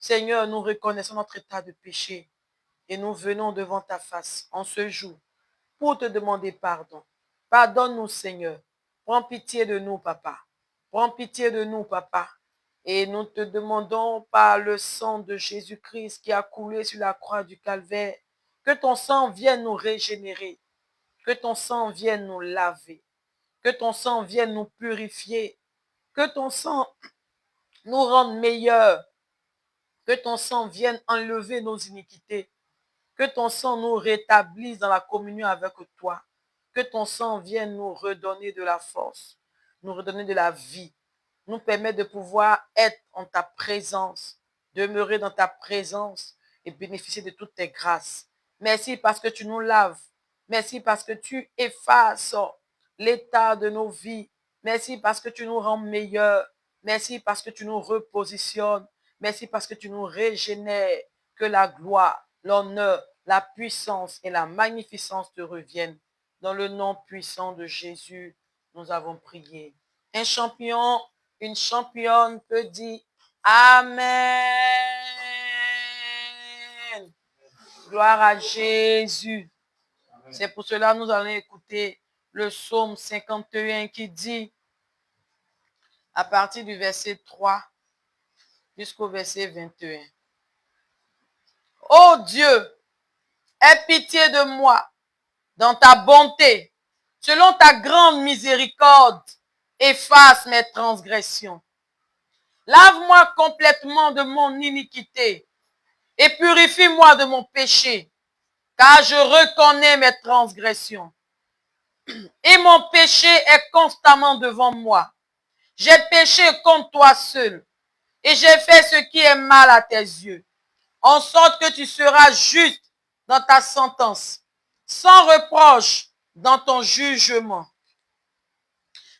Seigneur, nous reconnaissons notre état de péché et nous venons devant ta face en ce jour pour te demander pardon. Pardonne-nous, Seigneur. Prends pitié de nous, Papa. Prends pitié de nous, Papa. Et nous te demandons par le sang de Jésus-Christ qui a coulé sur la croix du Calvaire, que ton sang vienne nous régénérer, que ton sang vienne nous laver, que ton sang vienne nous purifier, que ton sang nous rende meilleurs, que ton sang vienne enlever nos iniquités, que ton sang nous rétablisse dans la communion avec toi, que ton sang vienne nous redonner de la force, nous redonner de la vie, nous permettre de pouvoir être en ta présence, demeurer dans ta présence et bénéficier de toutes tes grâces. Merci parce que tu nous laves. Merci parce que tu effaces l'état de nos vies. Merci parce que tu nous rends meilleurs. Merci parce que tu nous repositionnes. Merci parce que tu nous régénères. Que la gloire, l'honneur, la puissance et la magnificence te reviennent. Dans le nom puissant de Jésus, nous avons prié. Un champion, une championne peut dire Amen. Gloire à Jésus. C'est pour cela que nous allons écouter le psaume 51 qui dit, à partir du verset 3 jusqu'au verset 21. Ô Dieu, aie pitié de moi dans ta bonté, selon ta grande miséricorde, efface mes transgressions. Lave-moi complètement de mon iniquité et purifie-moi de mon péché, car je reconnais mes transgressions. Et mon péché est constamment devant moi. J'ai péché contre toi seul et j'ai fait ce qui est mal à tes yeux, en sorte que tu seras juste dans ta sentence, sans reproche dans ton jugement.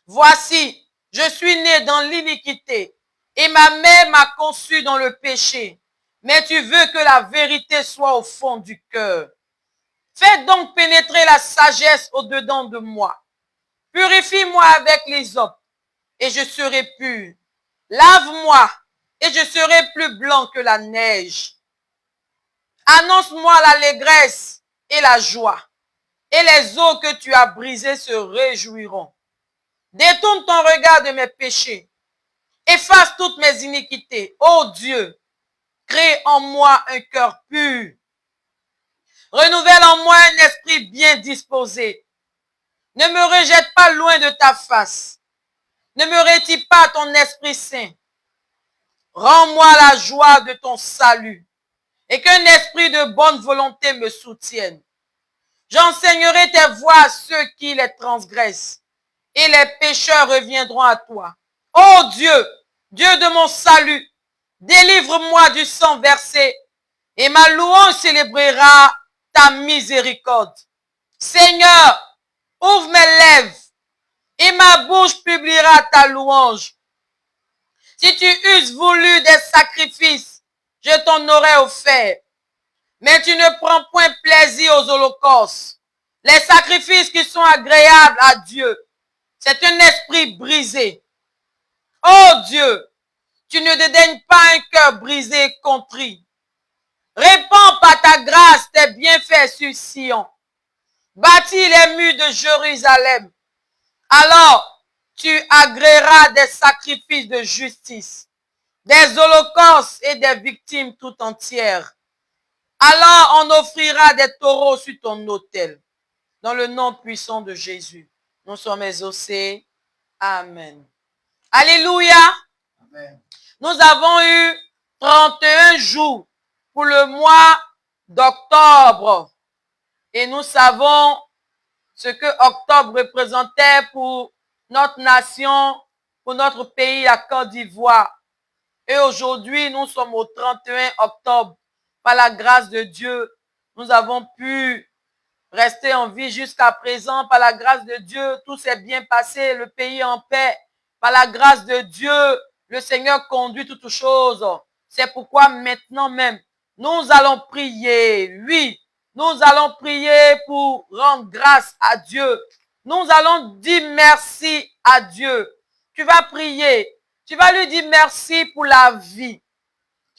Voici, je suis né dans l'iniquité et ma mère m'a conçu dans le péché. Mais tu veux que la vérité soit au fond du cœur. Fais donc pénétrer la sagesse au-dedans de moi. Purifie-moi avec l'hysope et je serai pur. Lave-moi et je serai plus blanc que la neige. Annonce-moi l'allégresse et la joie, et les eaux que tu as brisées se réjouiront. Détourne ton regard de mes péchés. Efface toutes mes iniquités. Ô Dieu, crée en moi un cœur pur. Renouvelle en moi un esprit bien disposé. Ne me rejette pas loin de ta face. Ne me retire pas ton Esprit Saint. Rends-moi la joie de ton salut et qu'un esprit de bonne volonté me soutienne. J'enseignerai tes voies à ceux qui les transgressent et les pécheurs reviendront à toi. Ô Dieu, Dieu de mon salut, délivre-moi du sang versé et ma louange célébrera ta miséricorde. Seigneur, ouvre mes lèvres et ma bouche publiera ta louange. Si tu eusses voulu des sacrifices, je t'en aurais offert. Mais tu ne prends point plaisir aux holocaustes. Les sacrifices qui sont agréables à Dieu, c'est un esprit brisé. Oh Dieu, tu ne dédaignes pas un cœur brisé et contrit. Répands par ta grâce tes bienfaits sur Sion. Bâtis les murs de Jérusalem. Alors, tu agréeras des sacrifices de justice, des holocaustes et des victimes tout entières. Alors, on offrira des taureaux sur ton autel. Dans le nom puissant de Jésus, nous sommes exaucés. Amen. Alléluia. Amen. Nous avons eu 31 jours pour le mois d'octobre. Et nous savons ce que octobre représentait pour notre nation, pour notre pays, la Côte d'Ivoire. Et aujourd'hui, nous sommes au 31 octobre. Par la grâce de Dieu, nous avons pu rester en vie jusqu'à présent. Par la grâce de Dieu, tout s'est bien passé, le pays en paix. Par la grâce de Dieu, le Seigneur conduit toutes choses. C'est pourquoi maintenant même, nous allons prier. Oui, nous allons prier pour rendre grâce à Dieu. Nous allons dire merci à Dieu. Tu vas prier. Tu vas lui dire merci pour la vie.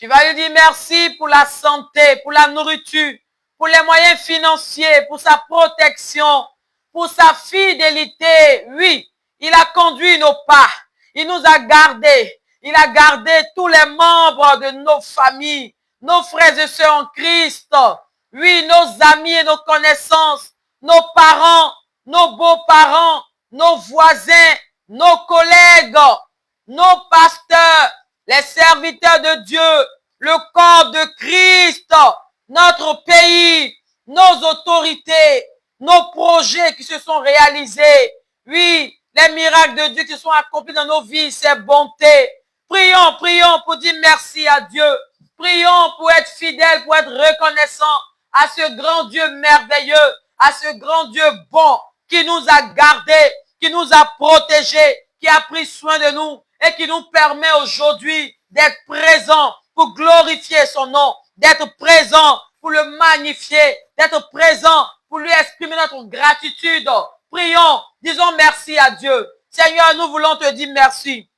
Tu vas lui dire merci pour la santé, pour la nourriture, pour les moyens financiers, pour sa protection, pour sa fidélité. Oui, il a conduit nos pas. Il nous a gardés. Il a gardé tous les membres de nos familles, nos frères et sœurs en Christ. Oui, nos amis et nos connaissances, nos parents, nos beaux-parents, nos voisins, nos collègues, nos pasteurs, les serviteurs de Dieu, le corps de Christ, notre pays, nos autorités, nos projets qui se sont réalisés. Oui, les miracles de Dieu qui se sont accomplis dans nos vies, ses bontés. Prions, prions pour dire merci à Dieu. Prions pour être fidèles, pour être reconnaissants à ce grand Dieu merveilleux, à ce grand Dieu bon qui nous a gardés, qui nous a protégés, qui a pris soin de nous et qui nous permet aujourd'hui d'être présents pour glorifier son nom, d'être présents pour le magnifier, d'être présents pour lui exprimer notre gratitude. Prions, disons merci à Dieu. Seigneur, nous voulons te dire merci.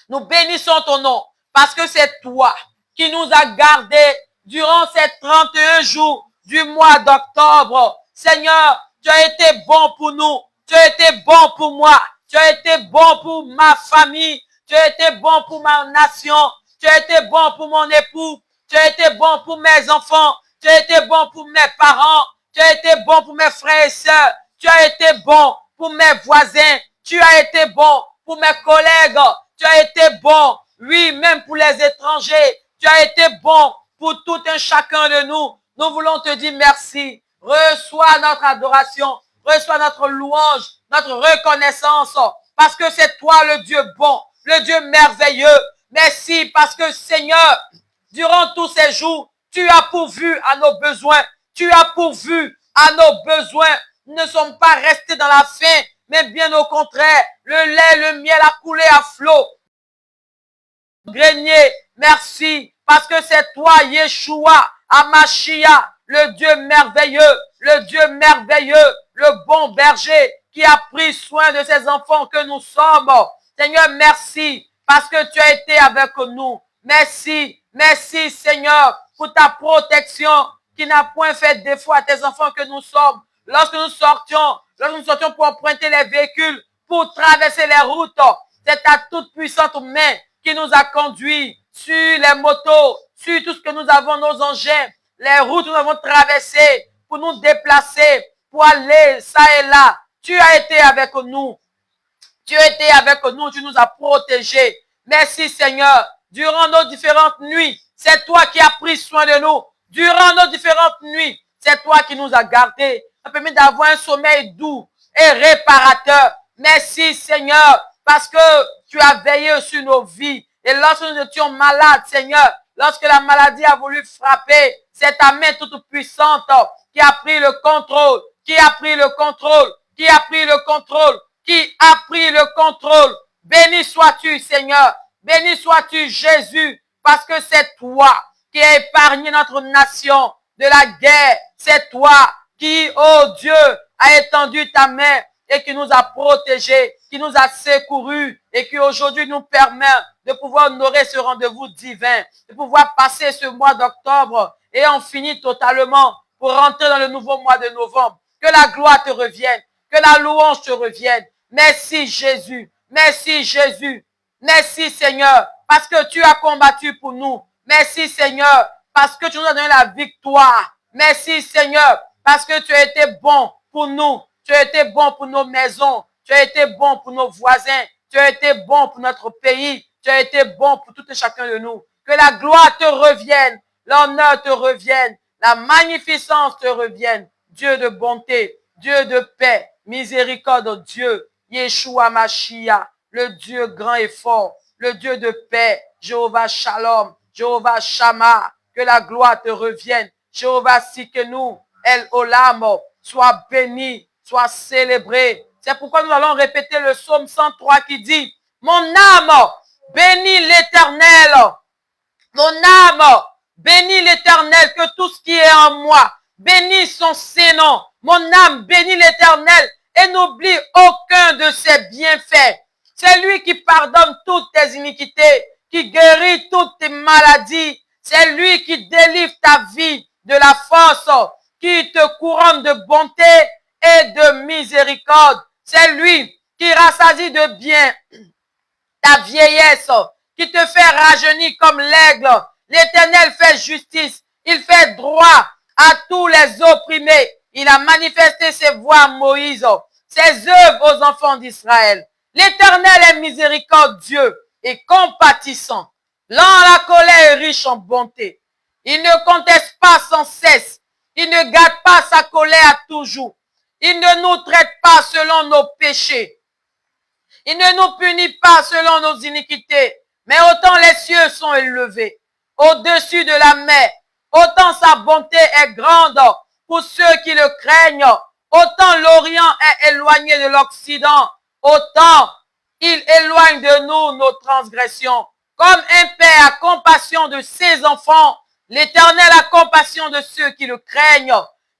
Nous bénissons ton nom parce que c'est toi qui nous as gardés durant ces 31 jours du mois d'octobre. Seigneur, tu as été bon pour nous. Tu as été bon pour moi. Tu as été bon pour ma famille. Tu as été bon pour ma nation. Tu as été bon pour mon époux. Tu as été bon pour mes enfants. Tu as été bon pour mes parents. Tu as été bon pour mes frères et sœurs. Tu as été bon pour mes voisins. Tu as été bon pour mes collègues. Tu as été bon, oui, même pour les étrangers. Tu as été bon pour tout un chacun de nous. Nous voulons te dire merci. Reçois notre adoration. Reçois notre louange, notre reconnaissance. Parce que c'est toi le Dieu bon, le Dieu merveilleux. Merci parce que Seigneur, durant tous ces jours, tu as pourvu à nos besoins. Tu as pourvu à nos besoins. Nous ne sommes pas restés dans la faim, mais bien au contraire, le lait, le miel a coulé à flot. Grenier, merci, parce que c'est toi, Yeshua, Amashia, le Dieu merveilleux, le bon berger, qui a pris soin de ses enfants que nous sommes. Seigneur, merci, parce que tu as été avec nous. Merci, merci Seigneur, pour ta protection, qui n'a point fait défaut à tes enfants que nous sommes. Lorsque nous sortions pour emprunter les véhicules, pour traverser les routes, c'est ta toute puissante main qui nous a conduits sur les motos, sur tout ce que nous avons, nos engins, les routes que nous avons traversées pour nous déplacer, pour aller ça et là. Tu as été avec nous. Tu as été avec nous, tu nous as protégés. Merci Seigneur. Durant nos différentes nuits, c'est toi qui as pris soin de nous. Durant nos différentes nuits, c'est toi qui nous as gardés. Ça permet d'avoir un sommeil doux et réparateur. Merci Seigneur, parce que tu as veillé sur nos vies. Et lorsque nous étions malades, Seigneur, lorsque la maladie a voulu frapper, c'est ta main toute puissante qui a pris le contrôle, qui a pris le contrôle, qui a pris le contrôle, qui a pris le contrôle. Béni sois-tu, Seigneur. Béni sois-tu, Jésus, parce que c'est toi qui as épargné notre nation de la guerre. C'est toi qui, oh Dieu, a étendu ta main et qui nous a protégés, qui nous a secourus et qui aujourd'hui nous permet de pouvoir honorer ce rendez-vous divin, de pouvoir passer ce mois d'octobre et en finir totalement pour rentrer dans le nouveau mois de novembre. Que la gloire te revienne, que la louange te revienne. Merci Jésus, merci Jésus, merci Seigneur, parce que tu as combattu pour nous. Merci Seigneur, parce que tu nous as donné la victoire. Merci Seigneur, parce que tu as été bon pour nous. Tu as été bon pour nos maisons. Tu as été bon pour nos voisins. Tu as été bon pour notre pays. Tu as été bon pour tout et chacun de nous. Que la gloire te revienne, l'honneur te revienne, la magnificence te revienne. Dieu de bonté, Dieu de paix, miséricorde, Dieu, Yeshua Mashiach, le Dieu grand et fort, le Dieu de paix, Jéhovah Shalom, Jéhovah Shammah, que la gloire te revienne. Jéhovah Sikenu, El Olam, sois béni, sois célébré. C'est pourquoi nous allons répéter le psaume 103 qui dit, mon âme, bénis l'Éternel. Mon âme, bénis l'Éternel, que tout ce qui est en moi, bénis son Saint-Nom. Mon âme, bénis l'Éternel et n'oublie aucun de ses bienfaits. C'est lui qui pardonne toutes tes iniquités, qui guérit toutes tes maladies. C'est lui qui délivre ta vie de la force, qui te couronne de bonté et de miséricorde. C'est lui qui rassasie de bien ta vieillesse, qui te fait rajeunir comme l'aigle. L'Éternel fait justice, il fait droit à tous les opprimés. Il a manifesté ses voies à Moïse, ses œuvres aux enfants d'Israël. L'Éternel est miséricordieux et compatissant, lent à la colère et riche en bonté. Il ne conteste pas sans cesse, il ne garde pas sa colère toujours. Il ne nous traite pas selon nos péchés. Il ne nous punit pas selon nos iniquités, mais autant les cieux sont élevés au-dessus de la mer, autant sa bonté est grande pour ceux qui le craignent, autant l'Orient est éloigné de l'Occident, autant il éloigne de nous nos transgressions. Comme un père a compassion de ses enfants, l'Éternel a compassion de ceux qui le craignent,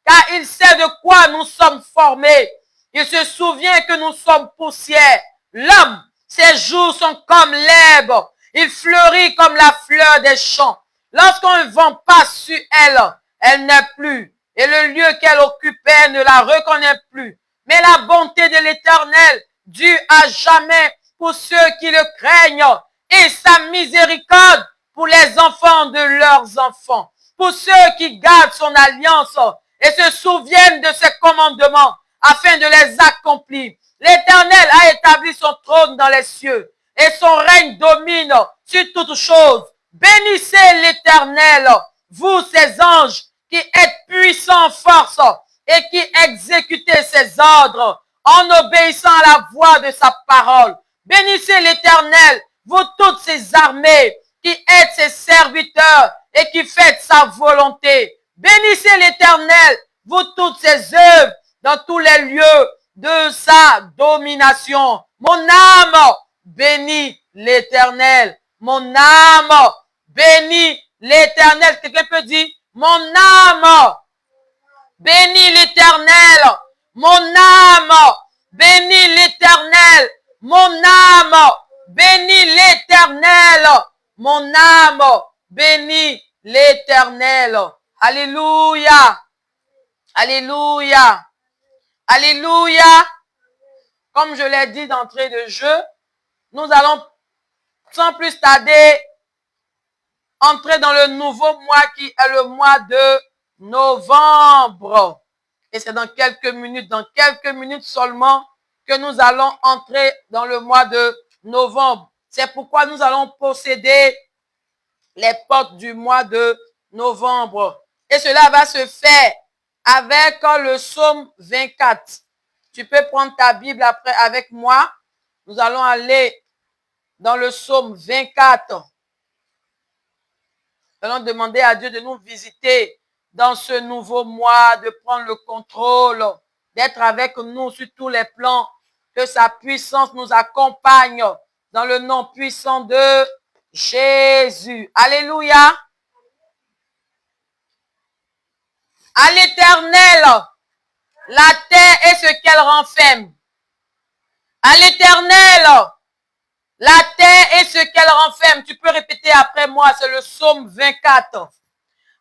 car il sait de quoi nous sommes formés. Il se souvient que nous sommes poussière. L'homme, ses jours sont comme l'herbe. Il fleurit comme la fleur des champs. Lorsqu'un vent passe sur elle, elle n'est plus. Et le lieu qu'elle occupait ne la reconnaît plus. Mais la bonté de l'Éternel dure à jamais pour ceux qui le craignent. Et sa miséricorde pour les enfants de leurs enfants. Pour ceux qui gardent son alliance et se souviennent de ses commandements afin de les accomplir. L'Éternel a établi son trône dans les cieux et son règne domine sur toutes choses. Bénissez l'Éternel, vous ses anges qui êtes puissants en force et qui exécutez ses ordres en obéissant à la voix de sa parole. Bénissez l'Éternel, vous toutes ses armées qui êtes ses serviteurs et qui faites sa volonté. Bénissez l'Éternel, vous toutes ses œuvres dans tous les lieux de sa domination. Mon âme bénit l'Éternel. Mon âme bénit l'Éternel. Quelqu'un peut dire, mon âme bénit l'Éternel. Mon âme bénit l'Éternel. Mon âme bénit l'Éternel. Mon âme bénit l'Éternel. Alléluia. Alléluia. Alléluia. Comme je l'ai dit d'entrée de jeu, nous allons sans plus tarder entrer dans le nouveau mois qui est le mois de novembre. Et c'est dans quelques minutes seulement que nous allons entrer dans le mois de novembre. C'est pourquoi nous allons posséder les portes du mois de novembre. Et cela va se faire avec le psaume 24. Tu peux prendre ta Bible après avec moi. Nous allons aller dans le psaume 24. Nous allons demander à Dieu de nous visiter dans ce nouveau mois, de prendre le contrôle, d'être avec nous sur tous les plans, que sa puissance nous accompagne dans le nom puissant de Jésus. Alléluia. À l'Éternel, la terre et ce qu'elle renferme. À l'Éternel, la terre et ce qu'elle renferme. Tu peux répéter après moi, c'est le psaume 24.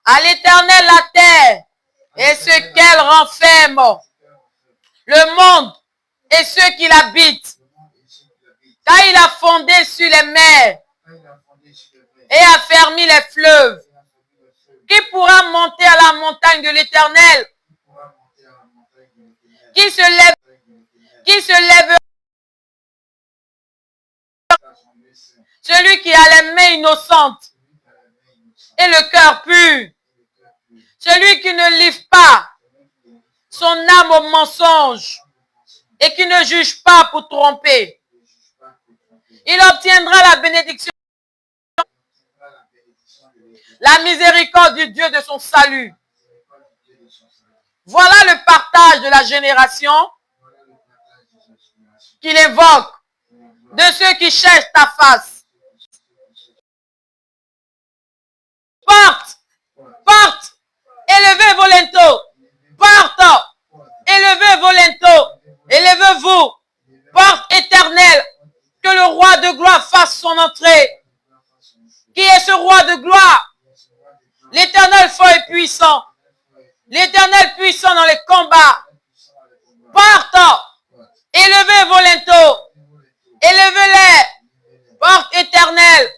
À l'Éternel, la terre et ce qu'elle renferme. Le monde et ceux qui l'habitent. Car il a fondé sur les mers et a fermé les fleuves. Qui pourra monter à la montagne de l'Éternel? Qui se lève? Celui qui a les mains innocentes et le cœur pur. Celui qui ne livre pas son âme au mensonge et qui ne juge pas pour tromper. Il obtiendra la bénédiction, la miséricorde du Dieu de son salut. Voilà le partage de la génération qu'il évoque, de ceux qui cherchent ta face. Porte, porte, élevez vos linteaux. Porte, élevez vos linteaux. Élevez-vous, porte éternelle, que le roi de gloire fasse son entrée. roi de gloire. L'Éternel fort et puissant. L'Éternel puissant dans les combats. Porte, élevez vos linteaux. Élevez-les. Porte éternelle.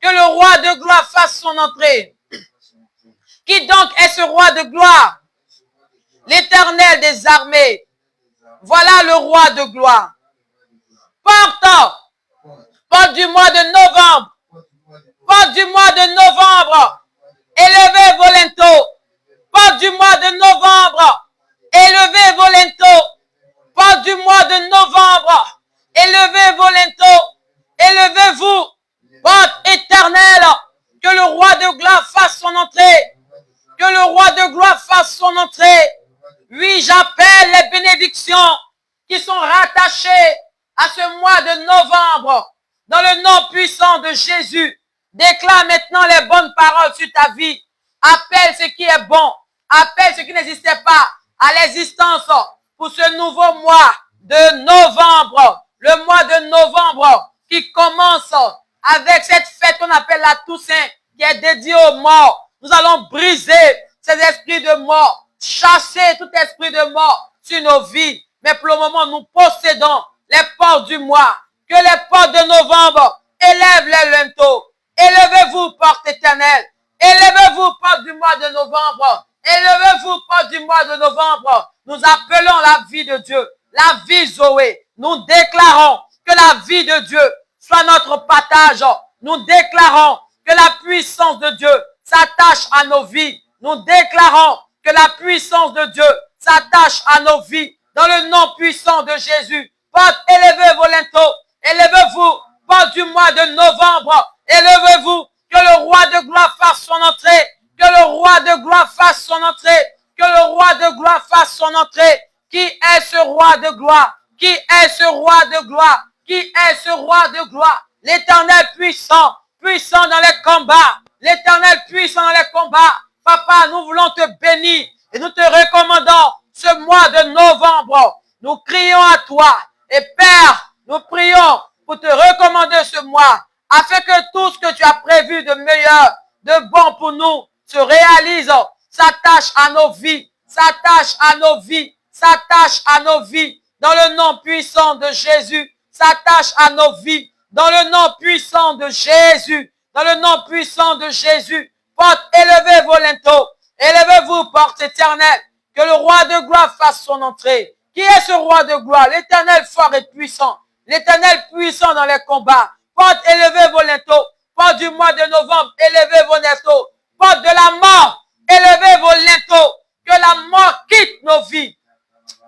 Que le roi de gloire fasse son entrée. Qui donc est ce roi de gloire? L'Éternel des armées. Voilà le roi de gloire. Porte du mois de novembre. Porte du mois de novembre. Élevez vos linteaux. Porte du mois de novembre. Élevez vos linteaux. Porte du mois de novembre. Élevez vos linteaux. Élevez-vous. Porte éternelle. Que le roi de gloire fasse son entrée. Que le roi de gloire fasse son entrée. Oui, j'appelle les bénédictions qui sont rattachées à ce mois de novembre. Dans le nom puissant de Jésus. Déclare maintenant les bonnes paroles sur ta vie. Appelle ce qui est bon. Appelle ce qui n'existait pas à l'existence pour ce nouveau mois de novembre. Le mois de novembre qui commence avec cette fête qu'on appelle la Toussaint qui est dédiée aux morts. Nous allons briser ces esprits de mort, chasser tout esprit de mort sur nos vies. Mais pour le moment, nous possédons les portes du mois. Que les portes de novembre élèvent les linteaux. Élevez-vous, porte éternelle. Élevez-vous, porte du mois de novembre. Élevez-vous, porte du mois de novembre. Nous appelons la vie de Dieu, la vie Zoé. Nous déclarons que la vie de Dieu soit notre partage. Nous déclarons que la puissance de Dieu s'attache à nos vies. Nous déclarons que la puissance de Dieu s'attache à nos vies. Dans le nom puissant de Jésus. Porte, élevez vos linteaux. Élevez-vous, porte du mois de novembre. Élevez-vous, que le roi de gloire fasse son entrée. Que le roi de gloire fasse son entrée. Que le roi de gloire fasse son entrée. Qui est ce roi de gloire? Qui est ce roi de gloire? Qui est ce roi de gloire? L'Éternel puissant, puissant dans les combats. L'Éternel puissant dans les combats. Papa, nous voulons te bénir et nous te recommandons ce mois de novembre. Nous crions à toi. Et Père, nous prions pour te recommander ce mois afin que tout ce que tu as prévu de meilleur, de bon pour nous se réalise, s'attache à nos vies, s'attache à nos vies, s'attache à nos vies dans le nom puissant de Jésus, s'attache à nos vies dans le nom puissant de Jésus, dans le nom puissant de Jésus. Porte, élevez vos linteaux, élevez-vous, porte éternelle, que le roi de gloire fasse son entrée. Qui est ce roi de gloire? L'Éternel fort et puissant, l'Éternel puissant dans les combats. Porte, élevez vos linteaux, porte du mois de novembre, élevez vos linteaux. Porte de la mort, élevez vos linteaux, que la mort quitte nos vies.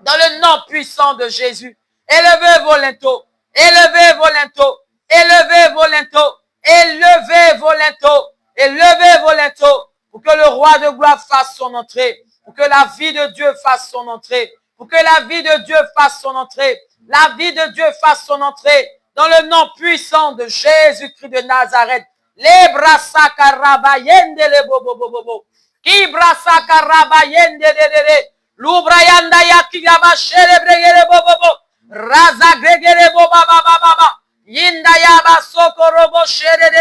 Dans le nom puissant de Jésus, élevez vos linteaux, élevez vos linteaux, élevez vos linteaux, élevez vos linteaux, élevez vos linteaux, pour que le roi de gloire fasse son entrée, pour que la vie de Dieu fasse son entrée, pour que la vie de Dieu fasse son entrée, la vie de Dieu fasse son entrée, dans le nom puissant de Jésus-Christ de Nazareth. Les brasa karabayende le bobo bobo. Ki brasa karabayende le. Lubrayanda yakigaba sherebregere bobo. Raza gregere boba baba baba. Yinda yaba sokorobo shere.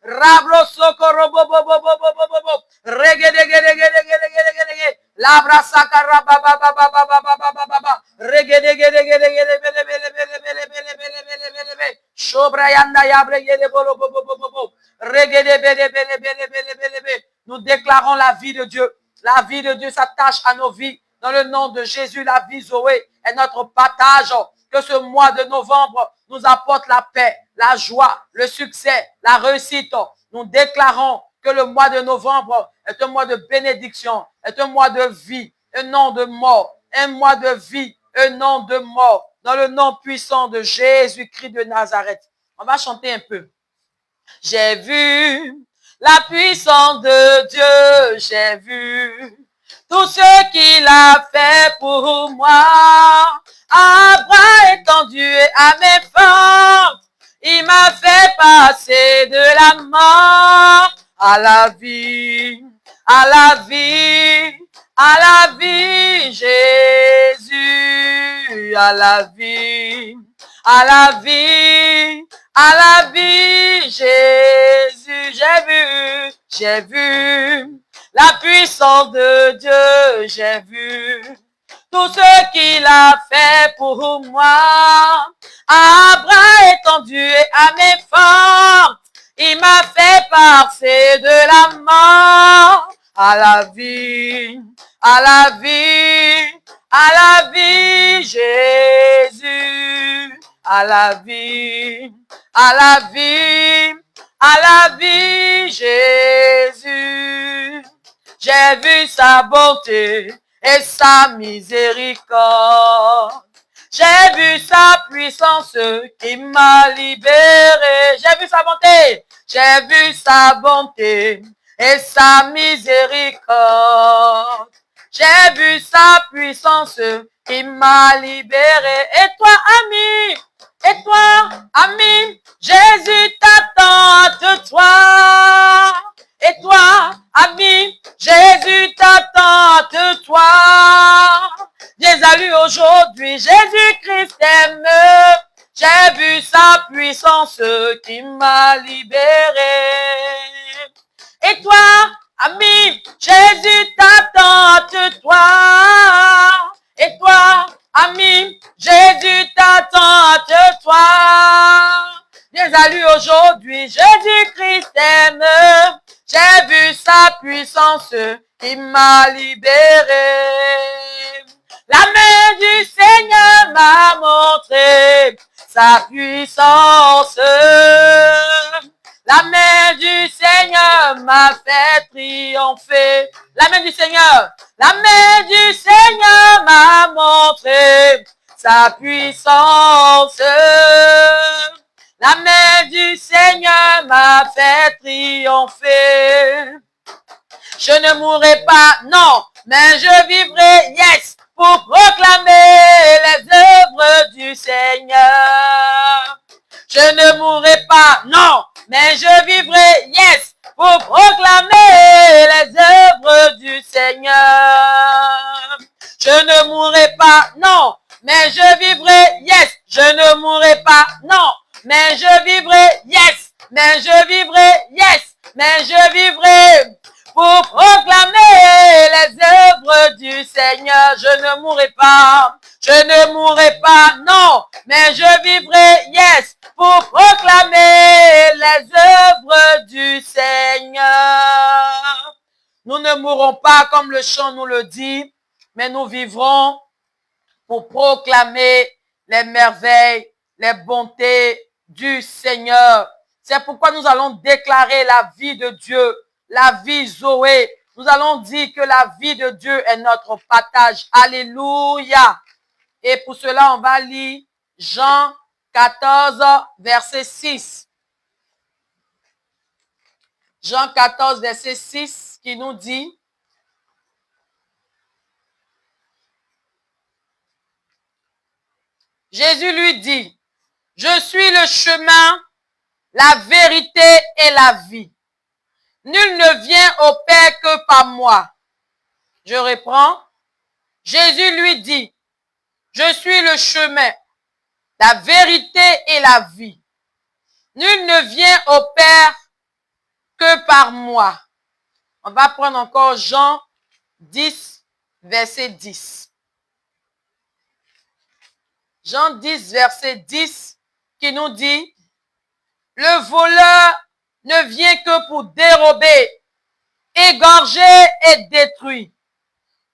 Rabro sokorobo bobo bobo bobo. Regede gede gede gede gede gede. La brasa karababa baba baba baba baba. Regede gede gede gede bele bele bele bele bele bele bele bele. Shobrayanda yabregere bobo bobo bobo. Regede bele bele bele bele bele bele. Nous déclarons la vie de Dieu. La vie de Dieu s'attache à nos vies. Dans le nom de Jésus, la vie Zoé est notre partage. Que ce mois de novembre nous apporte la paix, la joie, le succès, la réussite. Nous déclarons que le mois de novembre est un mois de bénédiction, est un mois de vie, un nom de mort, un mois de vie, un nom de mort. Dans le nom puissant de Jésus-Christ de Nazareth. On va chanter un peu. J'ai vu la puissance de Dieu, j'ai vu tout ce qu'il a fait pour moi. À bras étendus et à mes forces, il m'a fait passer de la mort à la vie, à la vie, à la vie, Jésus, à la vie, à la vie, à la vie, Jésus. j'ai vu la puissance de Dieu, j'ai vu tout ce qu'il a fait pour moi. À bras étendus et à mes forces, il m'a fait passer de la mort à la vie, à la vie, à la vie, Jésus, à la vie, à la vie, à la vie, Jésus. J'ai vu sa bonté et sa miséricorde. J'ai vu sa puissance qui m'a libéré. J'ai vu sa bonté. J'ai vu sa bonté et sa miséricorde. J'ai vu sa puissance qui m'a libéré. Et toi, ami, et toi, ami, Jésus t'attend de toi. Et toi, ami, Jésus t'attend de toi. Viens à lui aujourd'hui, Jésus-Christ t'aime. J'ai vu sa puissance qui m'a libéré. Et toi, ami, Jésus t'attend de toi. Et toi, ami, Jésus t'attend de toi. Viens à lui aujourd'hui, Jésus-Christ t'aime. J'ai vu sa puissance qui m'a libéré. La main du Seigneur m'a montré sa puissance. La main du Seigneur m'a fait triompher. La main du Seigneur m'a montré sa puissance. La main du Seigneur m'a fait triompher. Je ne mourrai pas, non, mais je vivrai, yes, pour proclamer les œuvres du Seigneur. Je ne mourrai pas, non, mais je vivrai, yes, pour proclamer les œuvres du Seigneur. Je ne mourrai pas, non, mais je vivrai, yes, je ne mourrai pas, non, mais je vivrai, yes, mais je vivrai, yes, mais je vivrai pour proclamer les œuvres du Seigneur. Je ne mourrai pas, non, mais je vivrai, yes, pour proclamer les œuvres du Seigneur. Nous ne mourrons pas comme le chant nous le dit, mais nous vivrons pour proclamer les merveilles, les bontés du Seigneur. C'est pourquoi nous allons déclarer la vie de Dieu, la vie Zoé. Nous allons dire que la vie de Dieu est notre partage. Alléluia. Et pour cela, on va lire Jean 14, verset 6. Jean 14, verset 6, qui nous dit: Jésus lui dit, je suis le chemin, la vérité et la vie. Nul ne vient au Père que par moi. Je reprends. Jésus lui dit, je suis le chemin, la vérité et la vie. Nul ne vient au Père que par moi. On va prendre encore Jean 10, verset 10. Jean 10, verset 10, qui nous dit, le voleur ne vient que pour dérober, égorger et détruire.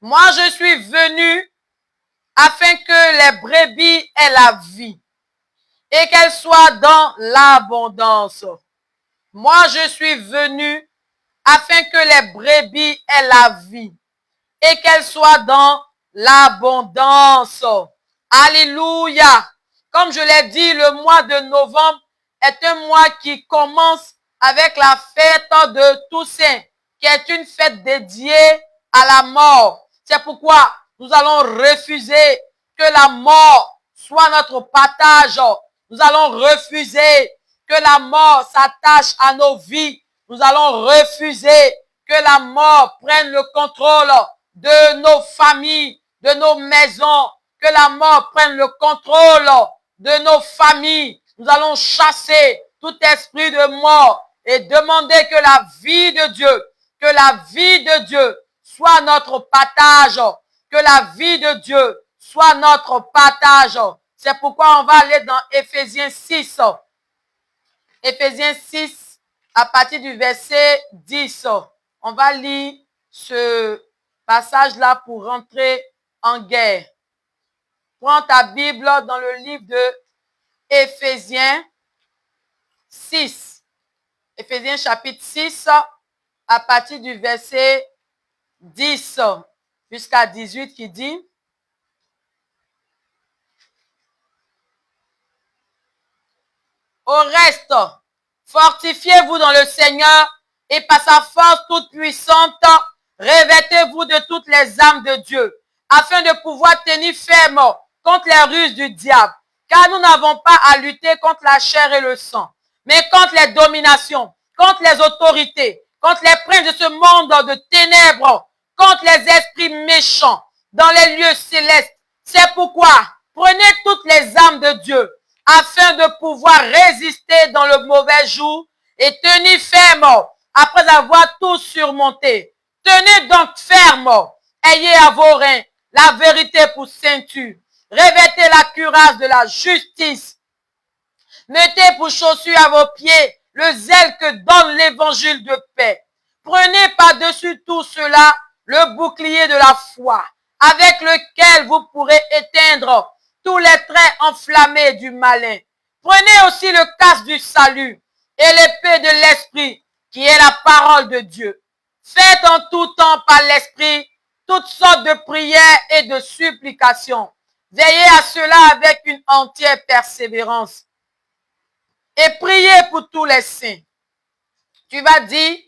Moi, je suis venu afin que les brebis aient la vie et qu'elles soient dans l'abondance. Moi, je suis venu afin que les brebis aient la vie et qu'elles soient dans l'abondance. Alléluia. Comme je l'ai dit, le mois de novembre est un mois qui commence avec la fête de Toussaint, qui est une fête dédiée à la mort. C'est pourquoi nous allons refuser que la mort soit notre partage. Nous allons refuser que la mort s'attache à nos vies. Nous allons refuser que la mort prenne le contrôle de nos familles, de nos maisons, que la mort prenne le contrôle de nos familles. Nous allons chasser tout esprit de mort et demander que la vie de Dieu soit notre partage, que la vie de Dieu soit notre partage. C'est pourquoi on va aller dans Éphésiens 6. Éphésiens 6, à partir du verset 10. On va lire ce passage-là pour rentrer en guerre. Prends ta Bible dans le livre de Éphésiens 6. Éphésiens chapitre 6, à partir du verset 10 jusqu'à 18 qui dit: au reste, fortifiez-vous dans le Seigneur et par sa force toute puissante, revêtez-vous de toutes les armes de Dieu, afin de pouvoir tenir ferme contre les ruses du diable. Car nous n'avons pas à lutter contre la chair et le sang, mais contre les dominations, contre les autorités, contre les princes de ce monde de ténèbres, contre les esprits méchants dans les lieux célestes. C'est pourquoi prenez toutes les armes de Dieu, afin de pouvoir résister dans le mauvais jour et tenir ferme après avoir tout surmonté. Tenez donc ferme, ayez à vos reins la vérité pour ceinture, revêtez la cuirasse de la justice, mettez pour chaussure à vos pieds le zèle que donne l'évangile de paix. Prenez par-dessus tout cela le bouclier de la foi, avec lequel vous pourrez éteindre tous les traits enflammés du malin. Prenez aussi le casque du salut et l'épée de l'esprit, qui est la parole de Dieu. Faites en tout temps par l'esprit toutes sortes de prières et de supplications. Veillez à cela avec une entière persévérance. Et priez pour tous les saints. Tu vas dire,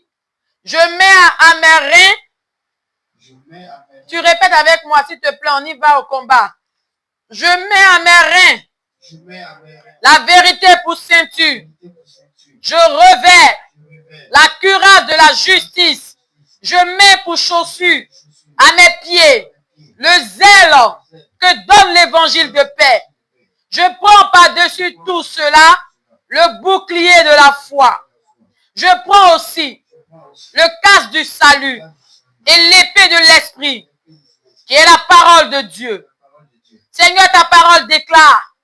je mets à mes reins. Tu répètes avec moi, s'il te plaît, on y va au combat. Je mets à mes reins la vérité pour ceinture. Je revers la cuirasse de la justice. Je mets pour chaussure à mes pieds le zèle que donne l'évangile de paix. Je prends par-dessus tout cela le bouclier de la foi. Je prends aussi le casque du salut et l'épée de l'esprit, qui est la parole de Dieu. Seigneur, ta parole déclare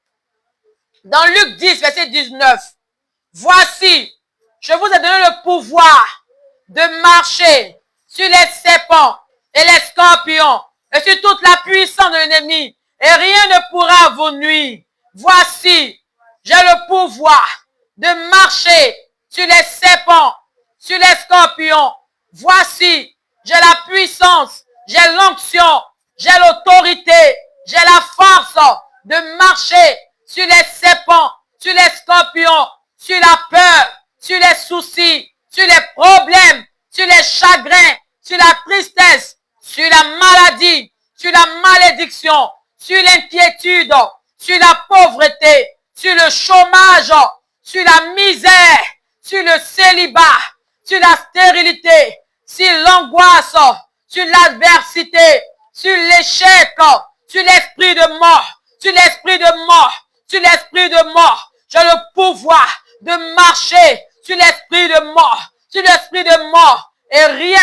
dans Luc 10, verset 19, voici, je vous ai donné le pouvoir de marcher sur les serpents et les scorpions et sur toute la puissance de l'ennemi, et rien ne pourra vous nuire. Voici, j'ai le pouvoir de marcher sur les serpents, sur les scorpions. Voici, j'ai la puissance, j'ai l'onction, j'ai l'autorité, j'ai la force de marcher sur les serpents, sur les scorpions, sur la peur, sur les soucis, sur les problèmes, sur les chagrins, sur la tristesse, sur la maladie, sur la malédiction, sur l'inquiétude, sur la pauvreté, sur le chômage, sur la misère, sur le célibat, sur la stérilité, sur l'angoisse, sur l'adversité, sur l'échec, sur l'esprit de mort, sur l'esprit de mort, sur l'esprit de mort. J'ai le pouvoir de marcher sur l'esprit de mort, sur l'esprit de mort, et rien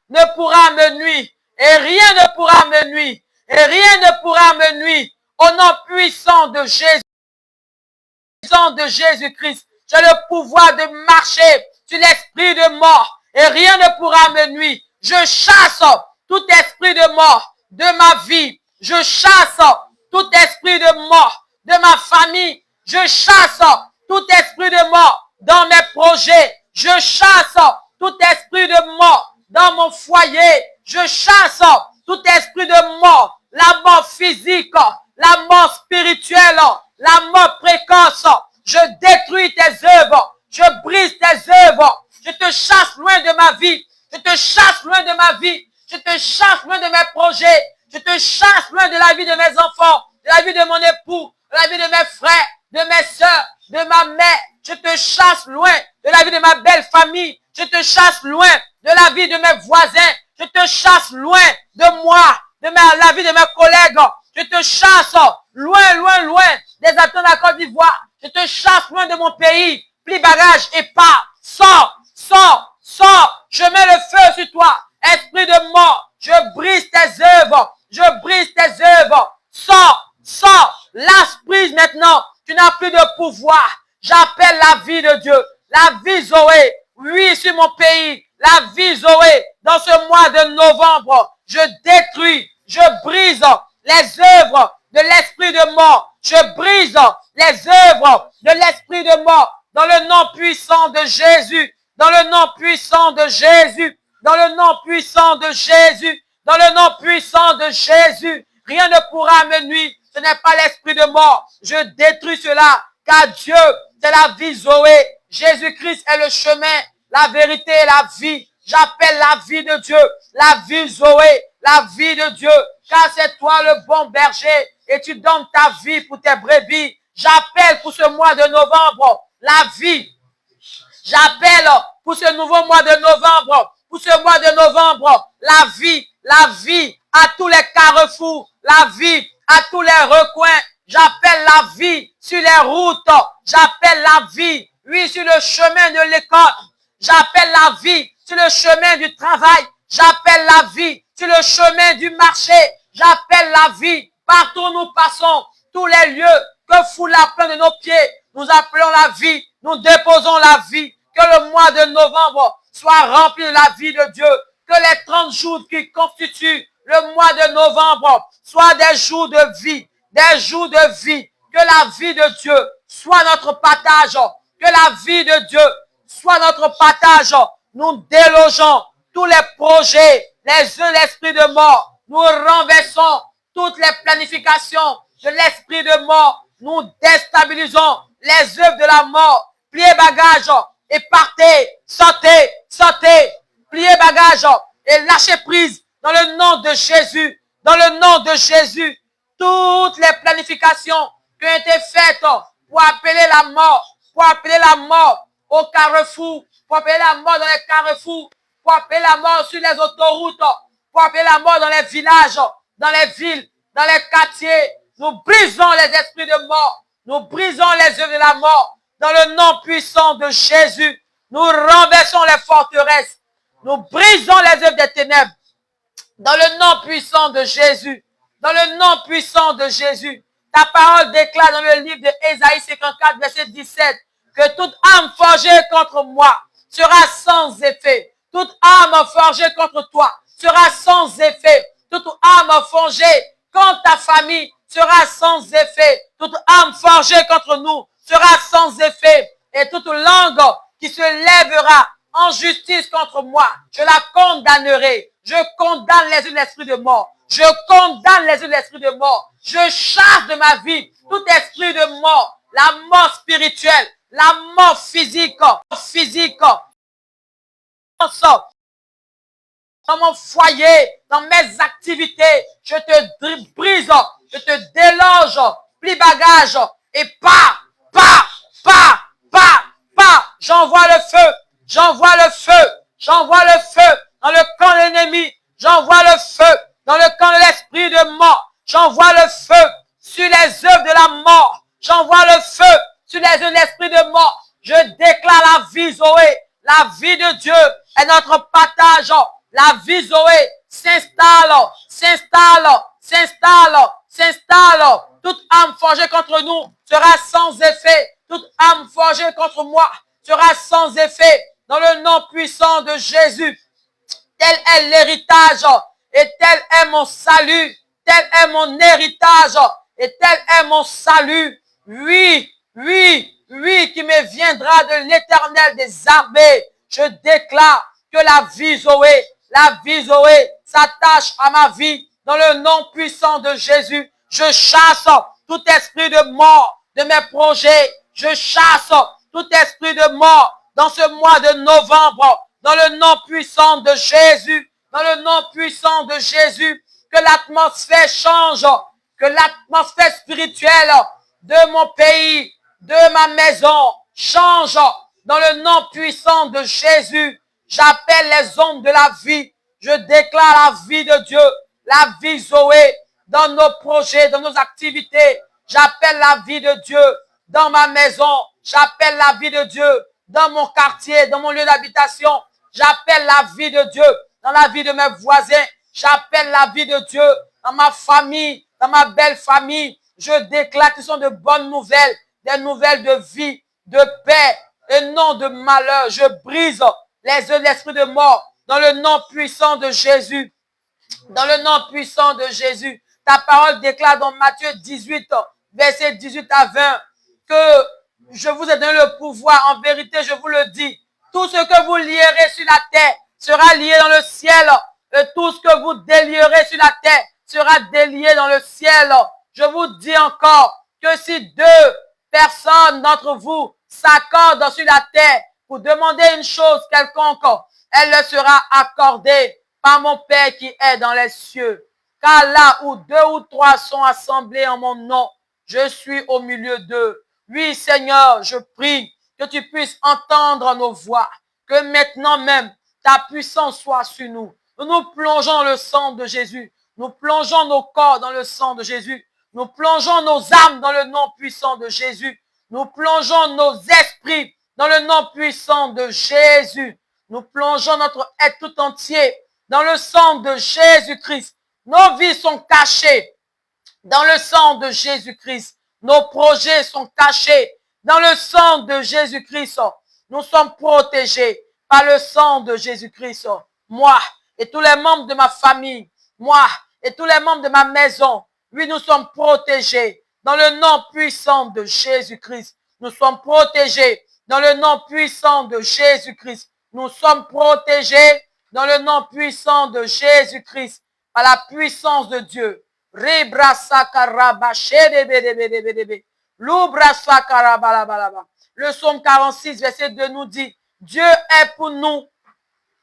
ne pourra me nuire, et rien ne pourra me nuire, et rien ne pourra me nuire, au nom puissant de Jésus-Christ. J'ai le pouvoir de marcher sur l'esprit de mort, et rien ne pourra me nuire. Je chasse tout esprit de mort de ma vie. Je chasse tout esprit de mort de ma famille. Je chasse tout esprit de mort dans mes projets. Je chasse tout esprit de mort dans mon foyer. Je chasse tout esprit de mort, la mort physique, la mort spirituelle, la mort précoce. Je détruis tes œuvres. Je brise tes œuvres. Je te chasse loin de ma vie. Je te chasse loin de ma vie. Je te chasse loin de mes projets. Je te chasse loin de la vie de mes enfants, de la vie de mon époux, de la vie de mes frères, de mes soeurs, de ma mère. Je te chasse loin de la vie de ma belle famille. Je te chasse loin de la vie de mes voisins. Je te chasse loin de moi, de la vie de mes collègues. Je te chasse loin des attentes de la Côte d'Ivoire. Je te chasse loin de mon pays. plie bagage et pars. Sors, sors, sors. Je mets le feu sur toi. Esprit de mort, je brise tes œuvres. Je brise tes œuvres. Sors, sors. Lâche prise maintenant. Tu n'as plus de pouvoir. J'appelle la vie de Dieu. La vie Zoé. Oui, sur mon pays. La vie Zoé. Dans ce mois de novembre, je détruis, je brise les œuvres de l'esprit de mort. Je brise les œuvres de l'esprit de mort. Dans le nom puissant de Jésus. Dans le nom puissant de Jésus. Dans le nom puissant de Jésus. Dans le nom puissant de Jésus. Rien ne pourra me nuire. Ce n'est pas l'esprit de mort. Je détruis cela. Car Dieu, c'est la vie Zoé. Jésus-Christ est le chemin, la vérité et la vie. J'appelle la vie de Dieu, la vie Zoé, la vie de Dieu. Car c'est toi le bon berger et tu donnes ta vie pour tes brebis. J'appelle pour ce mois de novembre la vie. J'appelle pour ce nouveau mois de novembre, pour ce mois de novembre, la vie à tous les carrefours, la vie à tous les recoins. J'appelle la vie sur les routes. J'appelle la vie, oui, sur le chemin de l'école. J'appelle la vie sur le chemin du travail. J'appelle la vie sur le chemin du marché. J'appelle la vie partout où nous passons. Tous les lieux que fout la plaine de nos pieds. Nous appelons la vie. Nous déposons la vie. Que le mois de novembre soit rempli de la vie de Dieu. Que les 30 jours qui constituent le mois de novembre soient des jours de vie. Des jours de vie. Que la vie de Dieu soit notre partage. Que la vie de Dieu soit notre partage. Nous délogeons tous les projets, les œuvres de l'esprit de mort. Nous renversons toutes les planifications de l'esprit de mort. Nous déstabilisons les œuvres de la mort. Pliez bagages et partez. Sortez, sortez. Pliez bagages et lâchez prise dans le nom de Jésus. Dans le nom de Jésus. Toutes les planifications qui ont été faites pour appeler la mort, au carrefour, pour appeler la mort dans les carrefours, pour appeler la mort sur les autoroutes, pour appeler la mort dans les villages, dans les villes, dans les quartiers. Nous brisons les esprits de mort, nous brisons les œuvres de la mort, dans le nom puissant de Jésus. Nous renversons les forteresses, nous brisons les œuvres des ténèbres, dans le nom puissant de Jésus. Dans le nom puissant de Jésus, ta parole déclare dans le livre de Ésaïe 54, verset 17, que toute âme forgée contre moi sera sans effet. Toute âme forgée contre toi sera sans effet. Toute âme forgée contre ta famille sera sans effet. Toute âme forgée contre nous sera sans effet. Et toute langue qui se lèvera en justice contre moi, je la condamnerai. Je condamne les yeux de l'esprit de mort. Je condamne les yeux de l'esprit de mort. Je chasse de ma vie tout esprit de mort. La mort spirituelle, la mort physique. Dans mon foyer, dans mes activités, je te brise, je te déloge, plie bagage et pars. J'envoie le feu, j'envoie le feu, j'envoie le feu dans le camp de l'ennemi, j'envoie le feu dans le camp de l'esprit de mort, j'envoie le feu sur les œuvres de la mort, j'envoie le feu sur les œuvres de l'esprit de mort. Je déclare la vie Zoé, la vie de Dieu est notre partage. La vie Zoé s'installe. Toute âme forgée contre nous sera sans effet. Toute âme forgée contre moi sera sans effet. Dans le nom puissant de Jésus. Tel est l'héritage et tel est mon salut. Tel est mon héritage et tel est mon salut. Oui, qui me viendra de l'Éternel des armées. Je déclare que la vie Zoé s'attache à ma vie dans le nom puissant de Jésus. Je chasse tout esprit de mort de mes projets. Je chasse tout esprit de mort dans ce mois de novembre. Dans le nom puissant de Jésus. Dans le nom puissant de Jésus. Que l'atmosphère change. Que l'atmosphère spirituelle de mon pays, de ma maison, change. Dans le nom puissant de Jésus. J'appelle les ondes de la vie. Je déclare la vie de Dieu, la vie Zoé, dans nos projets, dans nos activités. J'appelle la vie de Dieu dans ma maison, J'appelle la vie de Dieu dans mon quartier, dans mon lieu d'habitation. J'appelle la vie de Dieu dans la vie de mes voisins. J'appelle la vie de Dieu dans ma famille, dans ma belle famille. Je déclare que ce sont de bonnes nouvelles, des nouvelles de vie, de paix et non de malheur. Je brise les œufs de l'esprit de mort dans le nom puissant de Jésus. Dans le nom puissant de Jésus. Ta parole déclare dans Matthieu 18, verset 18 à 20, que je vous ai donné le pouvoir. En vérité, je vous le dis. Tout ce que vous lierez sur la terre sera lié dans le ciel. Et tout ce que vous délierez sur la terre sera délié dans le ciel. Je vous dis encore que si deux personnes d'entre vous s'accordent sur la terre pour demander une chose quelconque, elle leur sera accordée par mon Père qui est dans les cieux. Car là où deux ou trois sont assemblés en mon nom, je suis au milieu d'eux. Oui, Seigneur, je prie que tu puisses entendre nos voix, que maintenant même ta puissance soit sur nous. Nous nous plongeons dans le sang de Jésus. Nous plongeons nos corps dans le sang de Jésus. Nous plongeons nos âmes dans le nom puissant de Jésus. Nous plongeons nos esprits dans le nom puissant de Jésus. Nous plongeons notre être tout entier dans le sang de Jésus-Christ. Nos vies sont cachées dans le sang de Jésus-Christ. Nos projets sont cachés dans le sang de Jésus-Christ. Nous sommes protégés par le sang de Jésus-Christ. Moi et tous les membres de ma famille, moi et tous les membres de ma maison, oui, nous sommes protégés dans le nom puissant de Jésus-Christ. Nous sommes protégés dans le nom puissant de Jésus-Christ. Nous sommes protégés dans le nom puissant de Jésus-Christ, par la puissance de Dieu. Le psaume 46, verset 2 nous dit, Dieu est pour nous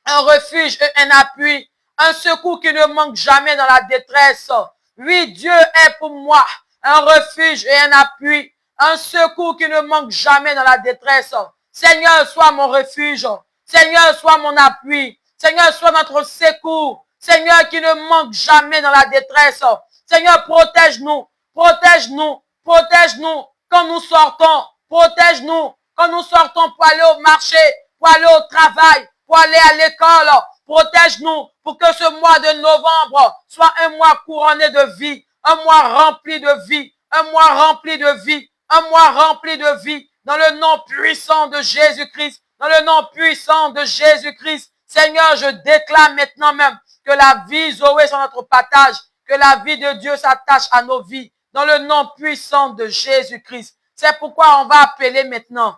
un refuge et un appui, un secours qui ne manque jamais dans la détresse. Oui, Dieu est pour moi un refuge et un appui, un secours qui ne manque jamais dans la détresse. Seigneur, sois mon refuge. Seigneur, sois mon appui. Seigneur, sois notre secours. Seigneur, qui ne manque jamais dans la détresse. Seigneur, protège-nous, protège-nous, protège-nous quand nous sortons. Protège-nous quand nous sortons pour aller au marché, pour aller au travail, pour aller à l'école. Protège-nous pour que ce mois de novembre soit un mois couronné de vie, un mois rempli de vie, un mois rempli de vie, un mois rempli de vie, dans le nom puissant de Jésus-Christ, dans le nom puissant de Jésus-Christ. Seigneur, je déclare maintenant même que la vie Zoé sur notre partage, que la vie de Dieu s'attache à nos vies, dans le nom puissant de Jésus-Christ. C'est pourquoi on va appeler maintenant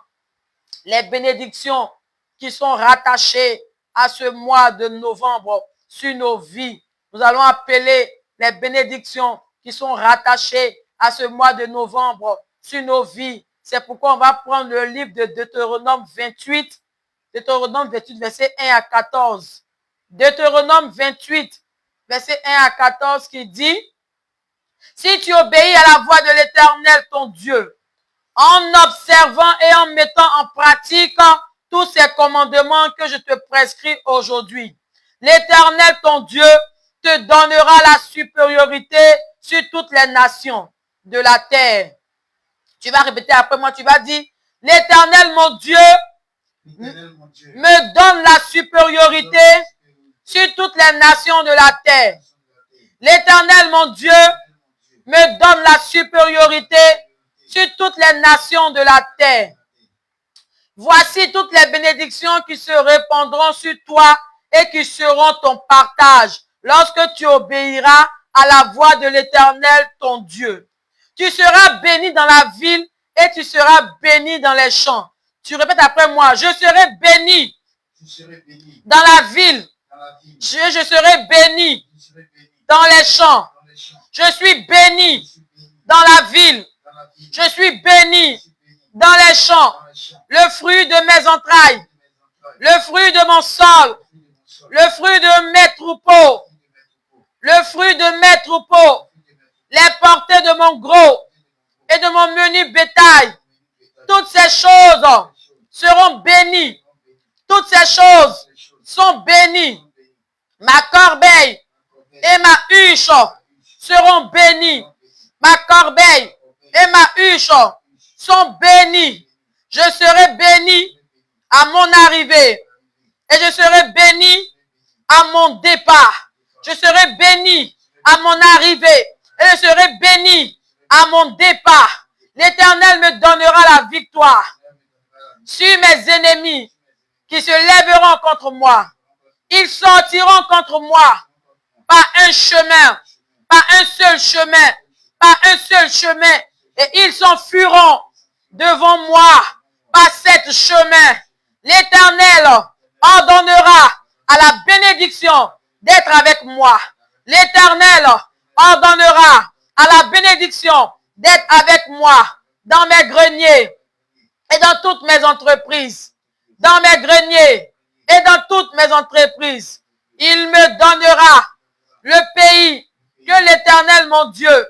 les bénédictions qui sont rattachées à ce mois de novembre sur nos vies. Nous allons appeler les bénédictions qui sont rattachées à ce mois de novembre sur nos vies. C'est pourquoi on va prendre le livre de Deutéronome 28, verset 1 à 14. Deutéronome 28, verset 1 à 14 qui dit, si tu obéis à la voix de l'Éternel ton Dieu, en observant et en mettant en pratique tous ces commandements que je te prescris aujourd'hui, l'Éternel ton Dieu te donnera la supériorité sur toutes les nations de la terre. Tu vas répéter après moi, tu vas dire, l'Éternel mon Dieu me donne la supériorité sur toutes les nations de la terre. L'Éternel mon Dieu me donne la supériorité sur toutes les nations de la terre. Voici toutes les bénédictions qui se répandront sur toi et qui seront ton partage lorsque tu obéiras à la voix de l'Éternel ton Dieu. Tu seras béni dans la ville et tu seras béni dans les champs. Tu répètes après moi, je serai béni dans la ville. Je serai béni dans les champs. Je suis béni dans la ville. Je suis béni dans les champs. Le fruit de mes entrailles, le fruit de mon sol, le fruit de mes troupeaux, le fruit de mes troupeaux, les portées de mon gros et de mon menu bétail. Toutes ces choses seront bénies. Toutes ces choses sont bénies. Ma corbeille et ma huche seront bénies. Ma corbeille et ma huche sont bénies. Je serai béni à mon arrivée et je serai béni à mon départ. Je serai béni à mon arrivée et je serai béni à mon départ. L'Éternel me donnera la victoire sur mes ennemis qui se lèveront contre moi. Ils sortiront contre moi par un chemin, par un seul chemin, par un seul chemin, et ils s'enfuiront devant moi par sept chemins. L'Éternel ordonnera à la bénédiction d'être avec moi. L'Éternel ordonnera à la bénédiction d'être avec moi dans mes greniers et dans toutes mes entreprises. Dans mes greniers et dans toutes mes entreprises. Il me donnera le pays que l'Éternel mon Dieu,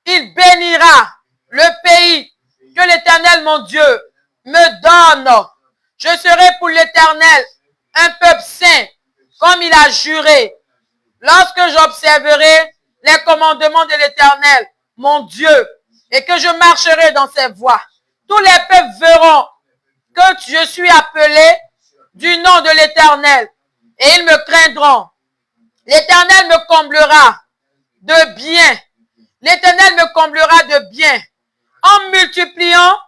il bénira le pays que l'Éternel mon Dieu me donne. Je serai pour l'Éternel un peuple saint, comme il a juré. Lorsque j'observerai les commandements de l'Éternel, mon Dieu, et que je marcherai dans ses voies, tous les peuples verront que je suis appelé du nom de l'Éternel, et ils me craindront. L'Éternel me comblera de bien. L'Éternel me comblera de bien en multipliant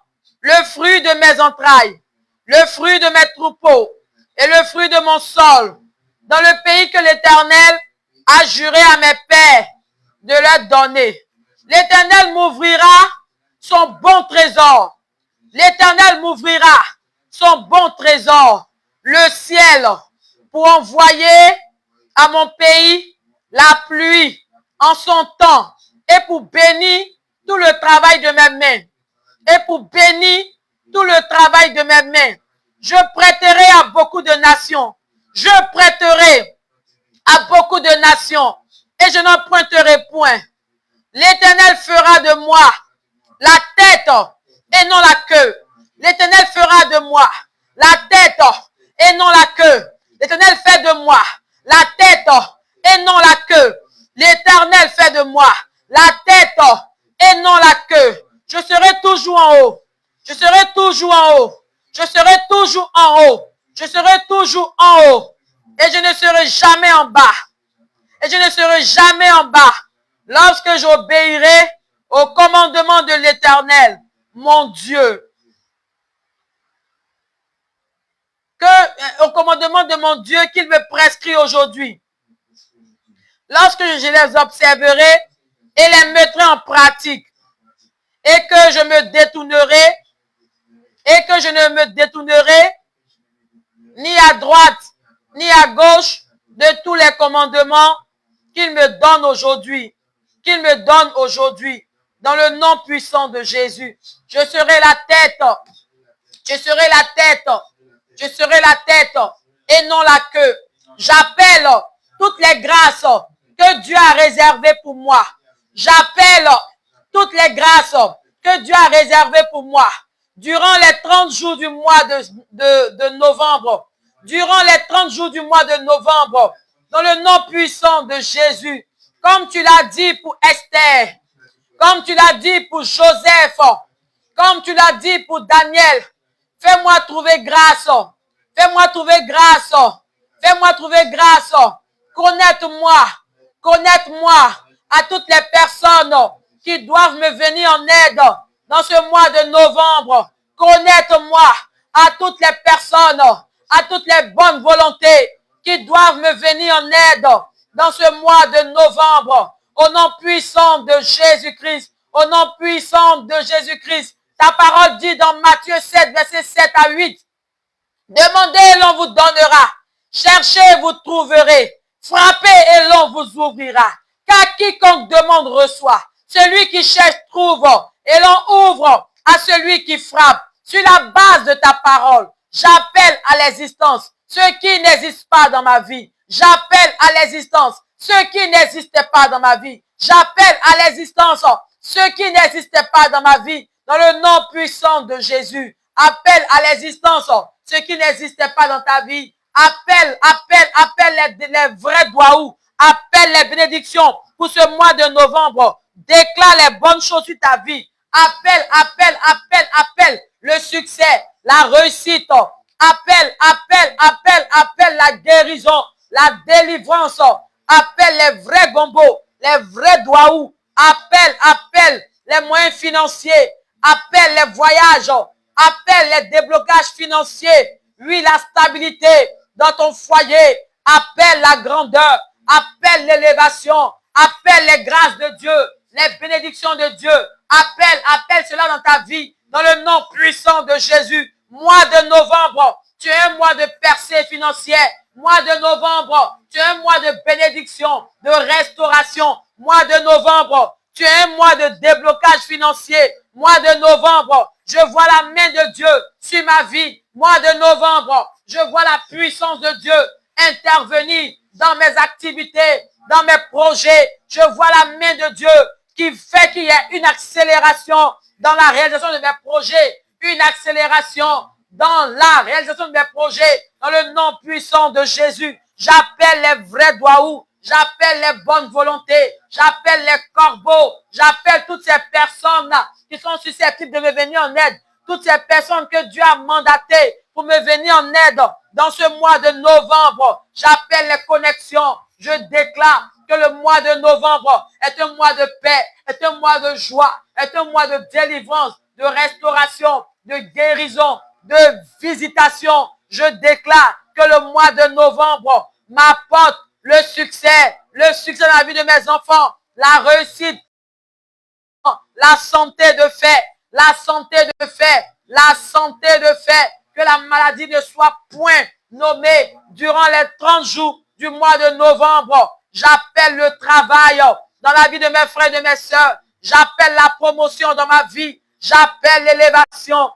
le fruit de mes entrailles, le fruit de mes troupeaux et le fruit de mon sol, dans le pays que l'Éternel a juré à mes pères de leur donner. L'Éternel m'ouvrira son bon trésor. L'Éternel m'ouvrira son bon trésor, le ciel, pour envoyer à mon pays la pluie en son temps et pour bénir tout le travail de mes mains. Et pour bénir tout le travail de mes mains. Je prêterai à beaucoup de nations. Je prêterai à beaucoup de nations et je n'en pointerai point. L'Éternel fera de moi la tête et non la queue. L'Éternel fera de moi la tête et non la queue. L'Éternel fait de moi la tête et non la queue. L'Éternel fait de moi la tête et non la queue. Je serai toujours en haut. Je serai toujours en haut. Je serai toujours en haut. Je serai toujours en haut. Et je ne serai jamais en bas. Et je ne serai jamais en bas. Lorsque j'obéirai au commandement de l'Éternel, mon Dieu. Au commandement de mon Dieu qu'il me prescrit aujourd'hui. Lorsque je les observerai et les mettrai en pratique, et que je me détournerai, et que je ne me détournerai ni à droite, ni à gauche de tous les commandements qu'il me donne aujourd'hui, dans le nom puissant de Jésus. Je serai la tête, je serai la tête, je serai la tête et non la queue. J'appelle toutes les grâces que Dieu a réservées pour moi. J'appelle toutes les grâces que Dieu a réservées pour moi. Durant les 30 jours du mois de novembre. Durant les 30 jours du mois de novembre. Dans le nom puissant de Jésus. Comme tu l'as dit pour Esther. Comme tu l'as dit pour Joseph. Comme tu l'as dit pour Daniel. Fais-moi trouver grâce. Fais-moi trouver grâce. Fais-moi trouver grâce. Connecte-moi. Connecte-moi à toutes les personnes qui doivent me venir en aide dans ce mois de novembre. Connecte-moi à toutes les personnes, à toutes les bonnes volontés qui doivent me venir en aide dans ce mois de novembre. Au nom puissant de Jésus-Christ. Au nom puissant de Jésus-Christ. Ta parole dit dans Matthieu 7, versets 7 à 8. Demandez et l'on vous donnera. Cherchez et vous trouverez. Frappez et l'on vous ouvrira. Car quiconque demande reçoit. Celui qui cherche trouve. Et l'on ouvre à celui qui frappe. Sur la base de ta parole, j'appelle à l'existence ceux qui n'existent pas dans ma vie. J'appelle à l'existence ceux qui n'existaient pas dans ma vie. J'appelle à l'existence ceux qui n'existaient pas dans ma vie. Dans le nom puissant de Jésus. Appelle à l'existence ceux qui n'existaient pas dans ta vie. Appelle les vrais doigts. Appelle les bénédictions pour ce mois de novembre. Déclare les bonnes choses sur ta vie. Appelle le succès, la réussite. Appelle la guérison, la délivrance. Appelle les vrais gombos, les vrais douaous. Appelle les moyens financiers. Appelle les voyages. Appelle les déblocages financiers. Oui, la stabilité dans ton foyer. Appelle la grandeur. Appelle l'élévation. Appelle les grâces de Dieu, les bénédictions de Dieu. Appelle cela dans ta vie, dans le nom puissant de Jésus. Mois de novembre, tu es un mois de percée financière. Mois de novembre, tu es un mois de bénédiction, de restauration. Mois de novembre, tu es un mois de déblocage financier. Mois de novembre, je vois la main de Dieu sur ma vie. Mois de novembre, je vois la puissance de Dieu intervenir dans mes activités, dans mes projets. Je vois la main de Dieu qui fait qu'il y ait une accélération dans la réalisation de mes projets, une accélération dans la réalisation de mes projets, dans le nom puissant de Jésus. J'appelle les vrais douaous, j'appelle les bonnes volontés, j'appelle les corbeaux, j'appelle toutes ces personnes-là qui sont susceptibles de me venir en aide, toutes ces personnes que Dieu a mandatées pour me venir en aide dans ce mois de novembre. J'appelle les connexions. Je déclare que le mois de novembre est un mois de paix, est un mois de joie, est un mois de délivrance, de restauration, de guérison, de visitation. Je déclare que le mois de novembre m'apporte le succès dans la vie de mes enfants, la réussite, la santé de fait, la santé de fait, la santé de fait, que la maladie ne soit point nommée durant les 30 jours du mois de novembre. J'appelle le travail dans la vie de mes frères et de mes sœurs. J'appelle la promotion dans ma vie. J'appelle l'élévation.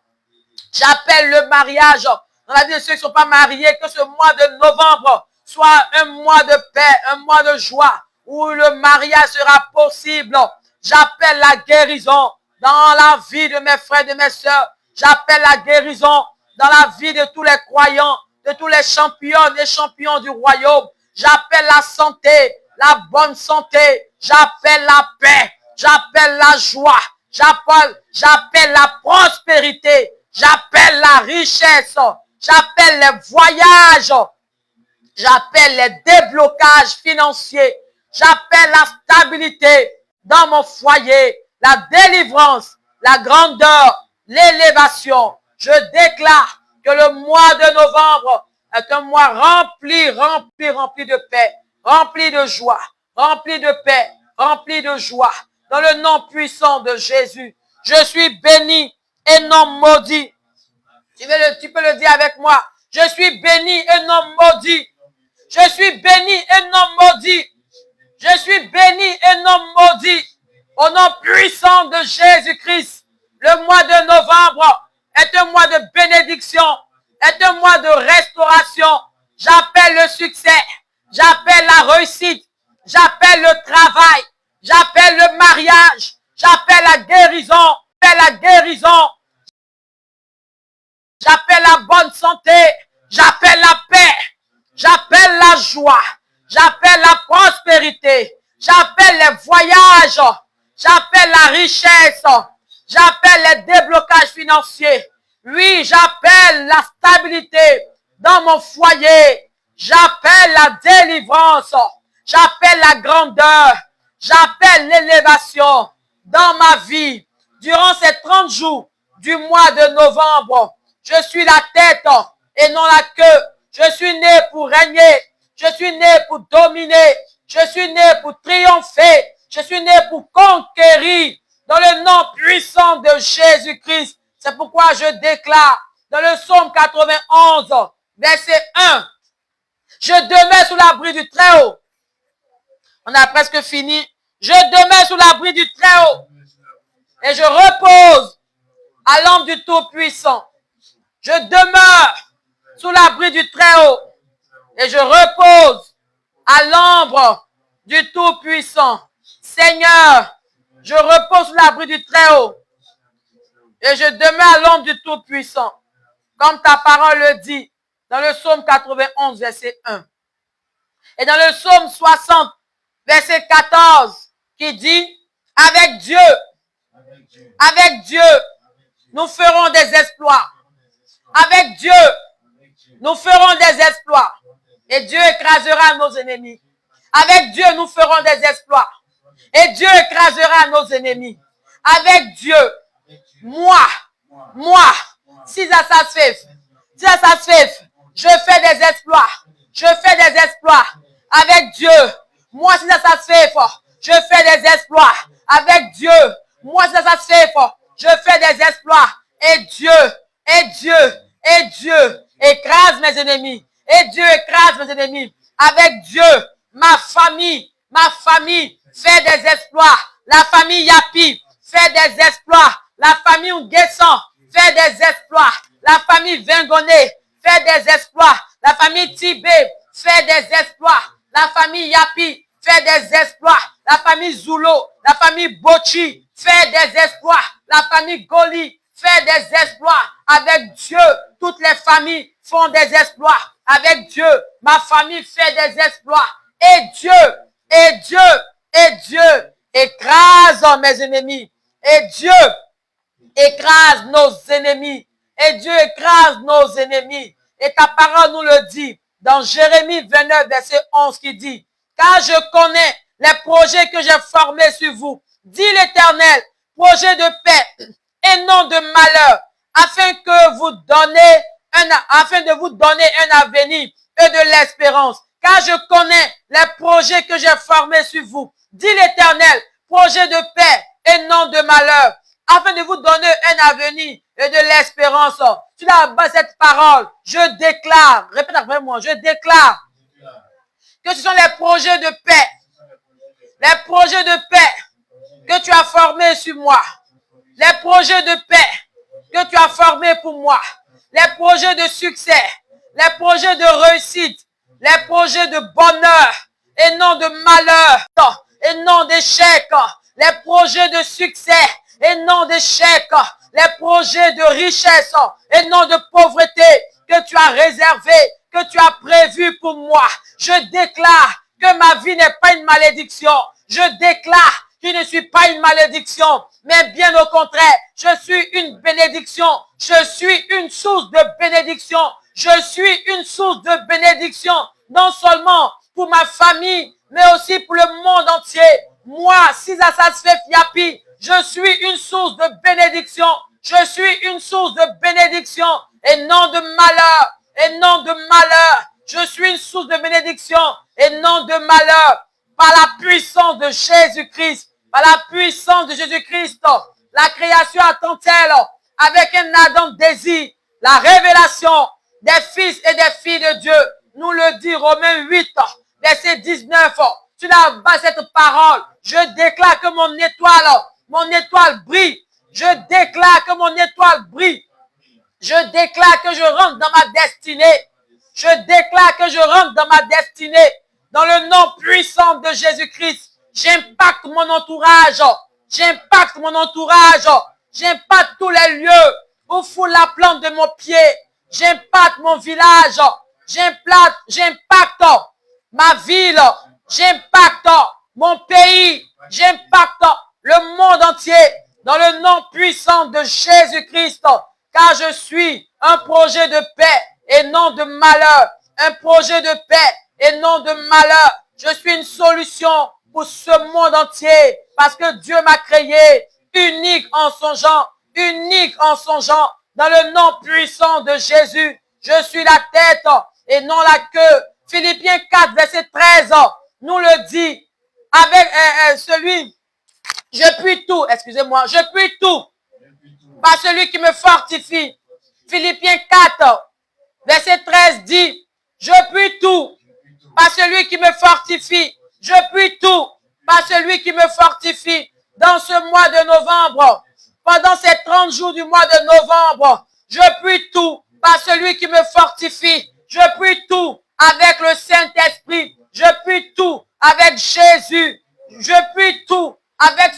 J'appelle le mariage dans la vie de ceux qui ne sont pas mariés. Que ce mois de novembre soit un mois de paix, un mois de joie où le mariage sera possible. J'appelle la guérison dans la vie de mes frères et de mes sœurs. J'appelle la guérison dans la vie de tous les croyants, de tous les champions du royaume. J'appelle la santé, la bonne santé. J'appelle la paix. J'appelle la joie. J'appelle la prospérité. J'appelle la richesse. J'appelle les voyages. J'appelle les déblocages financiers. J'appelle la stabilité dans mon foyer, la délivrance, la grandeur, l'élévation. Je déclare que le mois de novembre est un mois rempli de paix, rempli de joie, rempli de paix, rempli de joie. Dans le nom puissant de Jésus, je suis béni et non maudit. Tu peux le dire avec moi. Je suis béni et non maudit. Je suis béni et non maudit. Je suis béni et non maudit. Au nom puissant de Jésus-Christ, le mois de novembre est un mois de bénédiction, est un mois de restauration. J'appelle le succès, j'appelle la réussite, j'appelle le travail, j'appelle le mariage, j'appelle la guérison, j'appelle la bonne santé, j'appelle la paix, j'appelle la joie, j'appelle la prospérité, j'appelle les voyages, j'appelle la richesse, j'appelle les déblocages financiers. Oui, j'appelle la stabilité dans mon foyer. J'appelle la délivrance. J'appelle la grandeur. J'appelle l'élévation dans ma vie. Durant ces 30 jours du mois de novembre, je suis la tête et non la queue. Je suis né pour régner. Je suis né pour dominer. Je suis né pour triompher. Je suis né pour conquérir dans le nom puissant de Jésus-Christ. C'est pourquoi je déclare dans le psaume 91, verset 1, je demeure sous l'abri du Très-Haut. On a presque fini. Je demeure sous l'abri du Très-Haut et je repose à l'ombre du Tout-Puissant. Je demeure sous l'abri du Très-Haut et je repose à l'ombre du Tout-Puissant. Seigneur, je repose sous l'abri du Très-Haut et je demeure à l'ombre du Tout-Puissant. Comme ta parole le dit dans le psaume 91, verset 1. Et dans le psaume 60, verset 14, qui dit, avec Dieu, nous ferons des exploits. Avec Dieu, nous ferons des exploits. Et Dieu écrasera nos ennemis. Avec Dieu, nous ferons des exploits. Et Dieu écrasera nos ennemis. Avec Dieu, moi, si ça se fait, je fais des exploits. Je fais des exploits. Avec Dieu, moi, si ça se fait, je fais des exploits. Avec Dieu, moi, si ça se fait, je fais des exploits. Et Dieu écrase mes ennemis. Et Dieu écrase mes ennemis. Avec Dieu, ma famille fait des exploits. La famille Yapi fait des exploits. La famille Nguessan fait des exploits. La famille Vengoné fait des exploits. La famille Tibé fait des exploits. La famille Yapi fait des exploits. La famille Zulo, la famille Bochi fait des exploits. La famille Goli fait des exploits. Avec Dieu, toutes les familles font des exploits. Avec Dieu, ma famille fait des exploits. Et Dieu écrase mes ennemis. Et Dieu écrase nos ennemis. Et Dieu écrase nos ennemis. Et ta parole nous le dit dans Jérémie 29, verset 11 qui dit, car je connais les projets que j'ai formés sur vous, dit l'Éternel, projets de paix et non de malheur, afin de vous donner un avenir et de l'espérance. Car je connais les projets que j'ai formés sur vous, dit l'Éternel, projets de paix et non de malheur, afin de vous donner un avenir et de l'espérance. Tu la bas cette parole, je déclare, répète après moi, je déclare que ce sont les projets de paix, que tu as formés sur moi, les projets de paix que tu as formés pour moi, les projets de succès, les projets de réussite, les projets de bonheur et non de malheur et non d'échec, les projets de succès et non d'échec, les projets de richesse et non de pauvreté que tu as réservé, que tu as prévu pour moi. Je déclare que ma vie n'est pas une malédiction. Je déclare que je ne suis pas une malédiction, mais bien au contraire, je suis une bénédiction. Je suis une source de bénédiction. Je suis une source de bénédiction, non seulement pour ma famille, mais aussi pour le monde entier. Moi, Sisa Sasfef Yapi, je suis une source de bénédiction. Je suis une source de bénédiction et non de malheur. Et non de malheur. Je suis une source de bénédiction et non de malheur. Par la puissance de Jésus-Christ. Par la puissance de Jésus-Christ. La création attend-elle avec un ardent désir la révélation des fils et des filles de Dieu. Nous le dit Romains 8, verset 19. Tu l'as bas cette parole. Je déclare que mon étoile brille. Je déclare que mon étoile brille. Je déclare que je rentre dans ma destinée. Je déclare que je rentre dans ma destinée. Dans le nom puissant de Jésus-Christ. J'impacte mon entourage. J'impacte mon entourage. J'impacte tous les lieux où fout la plante de mon pied. J'impacte mon village. J'impacte ma ville. J'impacte mon pays. J'impacte le monde entier. Dans le nom puissant de Jésus-Christ. Car je suis un projet de paix et non de malheur. Un projet de paix et non de malheur. Je suis une solution pour ce monde entier. Parce que Dieu m'a créé unique en son genre. Unique en son genre. Dans le nom puissant de Jésus. Je suis la tête et non la queue. Philippiens 4, verset 13 nous le dit. Avec celui, je puis tout. Excusez-moi, je puis tout. Par celui qui me fortifie. Philippiens 4, verset 13 dit, je puis tout par celui qui me fortifie. Je puis tout par celui qui me fortifie. Dans ce mois de novembre, pendant ces 30 jours du mois de novembre, je puis tout par celui qui me fortifie. Je puis tout avec le Saint-Esprit. Je puis tout avec Jésus. Je puis tout avec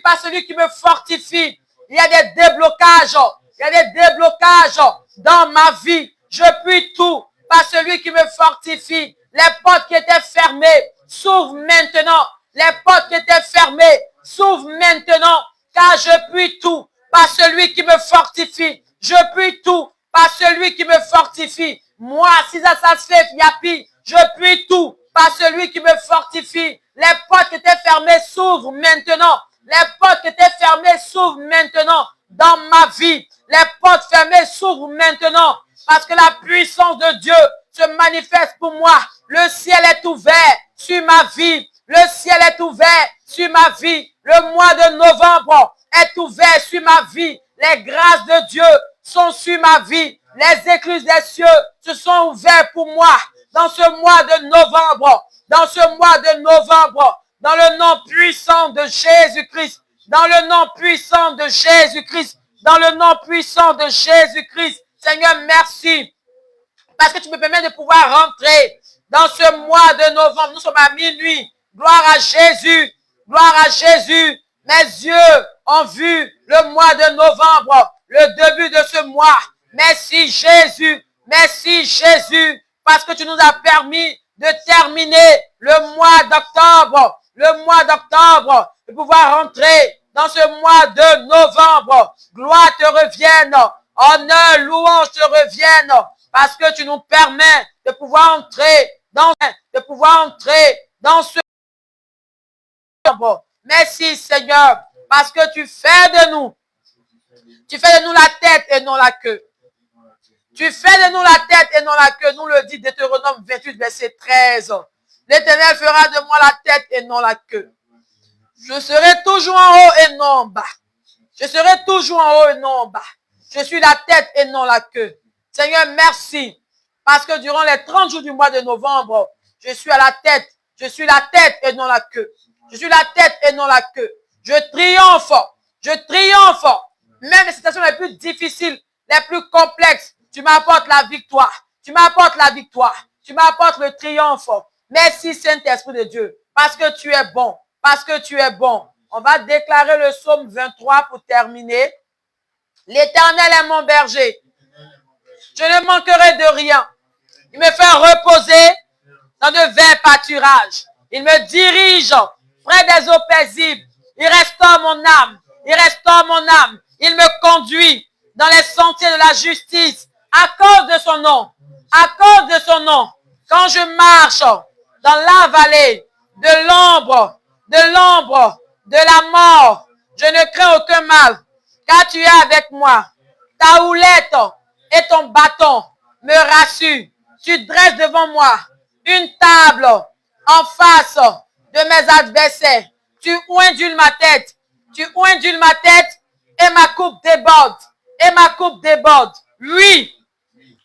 par celui qui me fortifie. Il y a des déblocages. Il y a des déblocages dans ma vie. Je puis tout par celui qui me fortifie. Les portes qui étaient fermées s'ouvrent maintenant. Les portes qui étaient fermées s'ouvrent maintenant. Car je puis tout par celui qui me fortifie. Je puis tout par celui qui me fortifie. Moi, si ça se fait, Yapi, je puis tout par celui qui me fortifie. Les portes qui étaient fermées s'ouvrent maintenant. Les portes qui étaient fermées s'ouvrent maintenant dans ma vie. Les portes fermées s'ouvrent maintenant parce que la puissance de Dieu se manifeste pour moi. Le ciel est ouvert sur ma vie. Le ciel est ouvert sur ma vie. Le mois de novembre est ouvert sur ma vie. Les grâces de Dieu sont sur ma vie. Les écluses des cieux se sont ouvertes pour moi dans ce mois de novembre. Dans ce mois de novembre, dans le nom puissant de Jésus-Christ. Dans le nom puissant de Jésus-Christ. Dans le nom puissant de Jésus-Christ. Seigneur, merci. Parce que tu me permets de pouvoir rentrer dans ce mois de novembre. Nous sommes à minuit. Gloire à Jésus. Gloire à Jésus. Mes yeux ont vu le mois de novembre, le début de ce mois. Merci Jésus. Merci Jésus. Parce que tu nous as permis de terminer le mois d'octobre. Le mois d'octobre. De pouvoir rentrer dans ce mois de novembre. Gloire te revienne. Honneur, louange te revienne. Parce que tu nous permets de pouvoir entrer dans ce novembre. Merci Seigneur. Parce que tu fais de nous la tête et non la queue. Tu fais de nous la tête et non la queue. Nous le dit Deutéronome 28, verset 13. L'Éternel fera de moi la tête et non la queue. Je serai toujours en haut et non en bas. Je serai toujours en haut et non en bas. Je suis la tête et non la queue. Seigneur, merci. Parce que durant les 30 jours du mois de novembre, je suis à la tête. Je suis la tête et non la queue. Je suis la tête et non la queue. Je triomphe. Je triomphe. Même les situations les plus difficiles, les plus complexes, tu m'apportes la victoire. Tu m'apportes la victoire. Tu m'apportes le triomphe. Merci Saint-Esprit de Dieu. Parce que tu es bon. Parce que tu es bon. On va déclarer le psaume 23 pour terminer. L'Éternel est mon berger. Je ne manquerai de rien. Il me fait reposer dans de verts pâturages. Il me dirige près des eaux paisibles. Il restaure mon âme. Il restaure mon âme. Il me conduit dans les sentiers de la justice à cause de son nom. À cause de son nom. Quand je marche dans la vallée de l'ombre de la mort, je ne crains aucun mal, car tu es avec moi. Ta houlette et ton bâton me rassurent. Tu dresses devant moi une table en face de mes adversaires. Tu oindules ma tête. Tu oindules ma tête et ma coupe déborde. Et ma coupe déborde. Oui,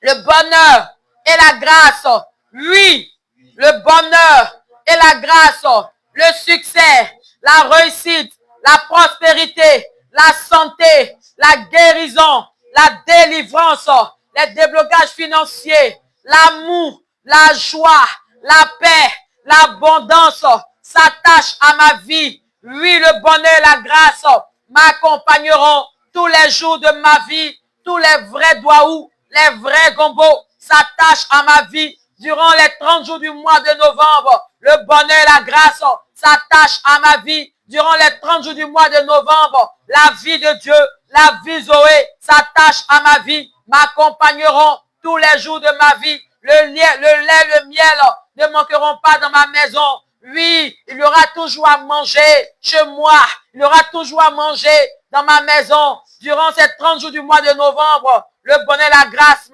le bonheur et la grâce. Oui, le bonheur et la grâce. Le succès, la réussite, la prospérité, la santé, la guérison, la délivrance, les déblocages financiers, l'amour, la joie, la paix, l'abondance s'attachent à ma vie. Oui, le bonheur et la grâce m'accompagneront tous les jours de ma vie. Tous les vrais douaous, les vrais gombos s'attachent à ma vie. Durant les 30 jours du mois de novembre, le bonheur et la grâce s'attachent à ma vie. Durant les 30 jours du mois de novembre, la vie de Dieu, la vie Zoé s'attache à ma vie, m'accompagneront tous les jours de ma vie. Le lait, le miel ne manqueront pas dans ma maison. Oui, il y aura toujours à manger chez moi. Il y aura toujours à manger dans ma maison. Durant ces 30 jours du mois de novembre, le bonheur et la grâce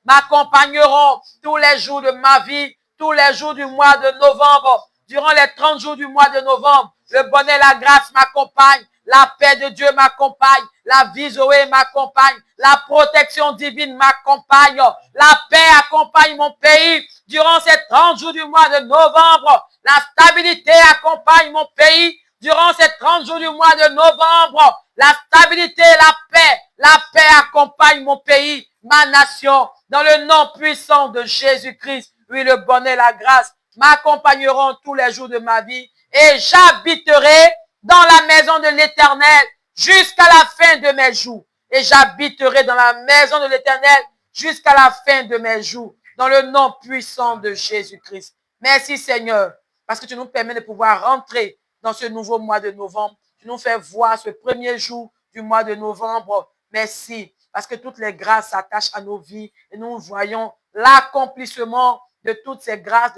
m'accompagneront tous les jours de ma vie, tous les jours du mois de novembre. Durant les 30 jours du mois de novembre, le bonheur et la grâce m'accompagnent. La paix de Dieu m'accompagne. La vie Zoé m'accompagne. La protection divine m'accompagne. La paix accompagne mon pays. Durant ces 30 jours du mois de novembre, la stabilité accompagne mon pays. Durant ces 30 jours du mois de novembre, la stabilité, la paix accompagne mon pays, ma nation. Dans le nom puissant de Jésus-Christ, oui, le bonheur et la grâce m'accompagneront tous les jours de ma vie. Et j'habiterai dans la maison de l'Éternel jusqu'à la fin de mes jours. Et j'habiterai dans la maison de l'Éternel jusqu'à la fin de mes jours. Dans le nom puissant de Jésus-Christ. Merci Seigneur, parce que tu nous permets de pouvoir rentrer dans ce nouveau mois de novembre. Tu nous fais voir ce premier jour du mois de novembre. Merci, parce que toutes les grâces s'attachent à nos vies et nous voyons l'accomplissement de toutes ces grâces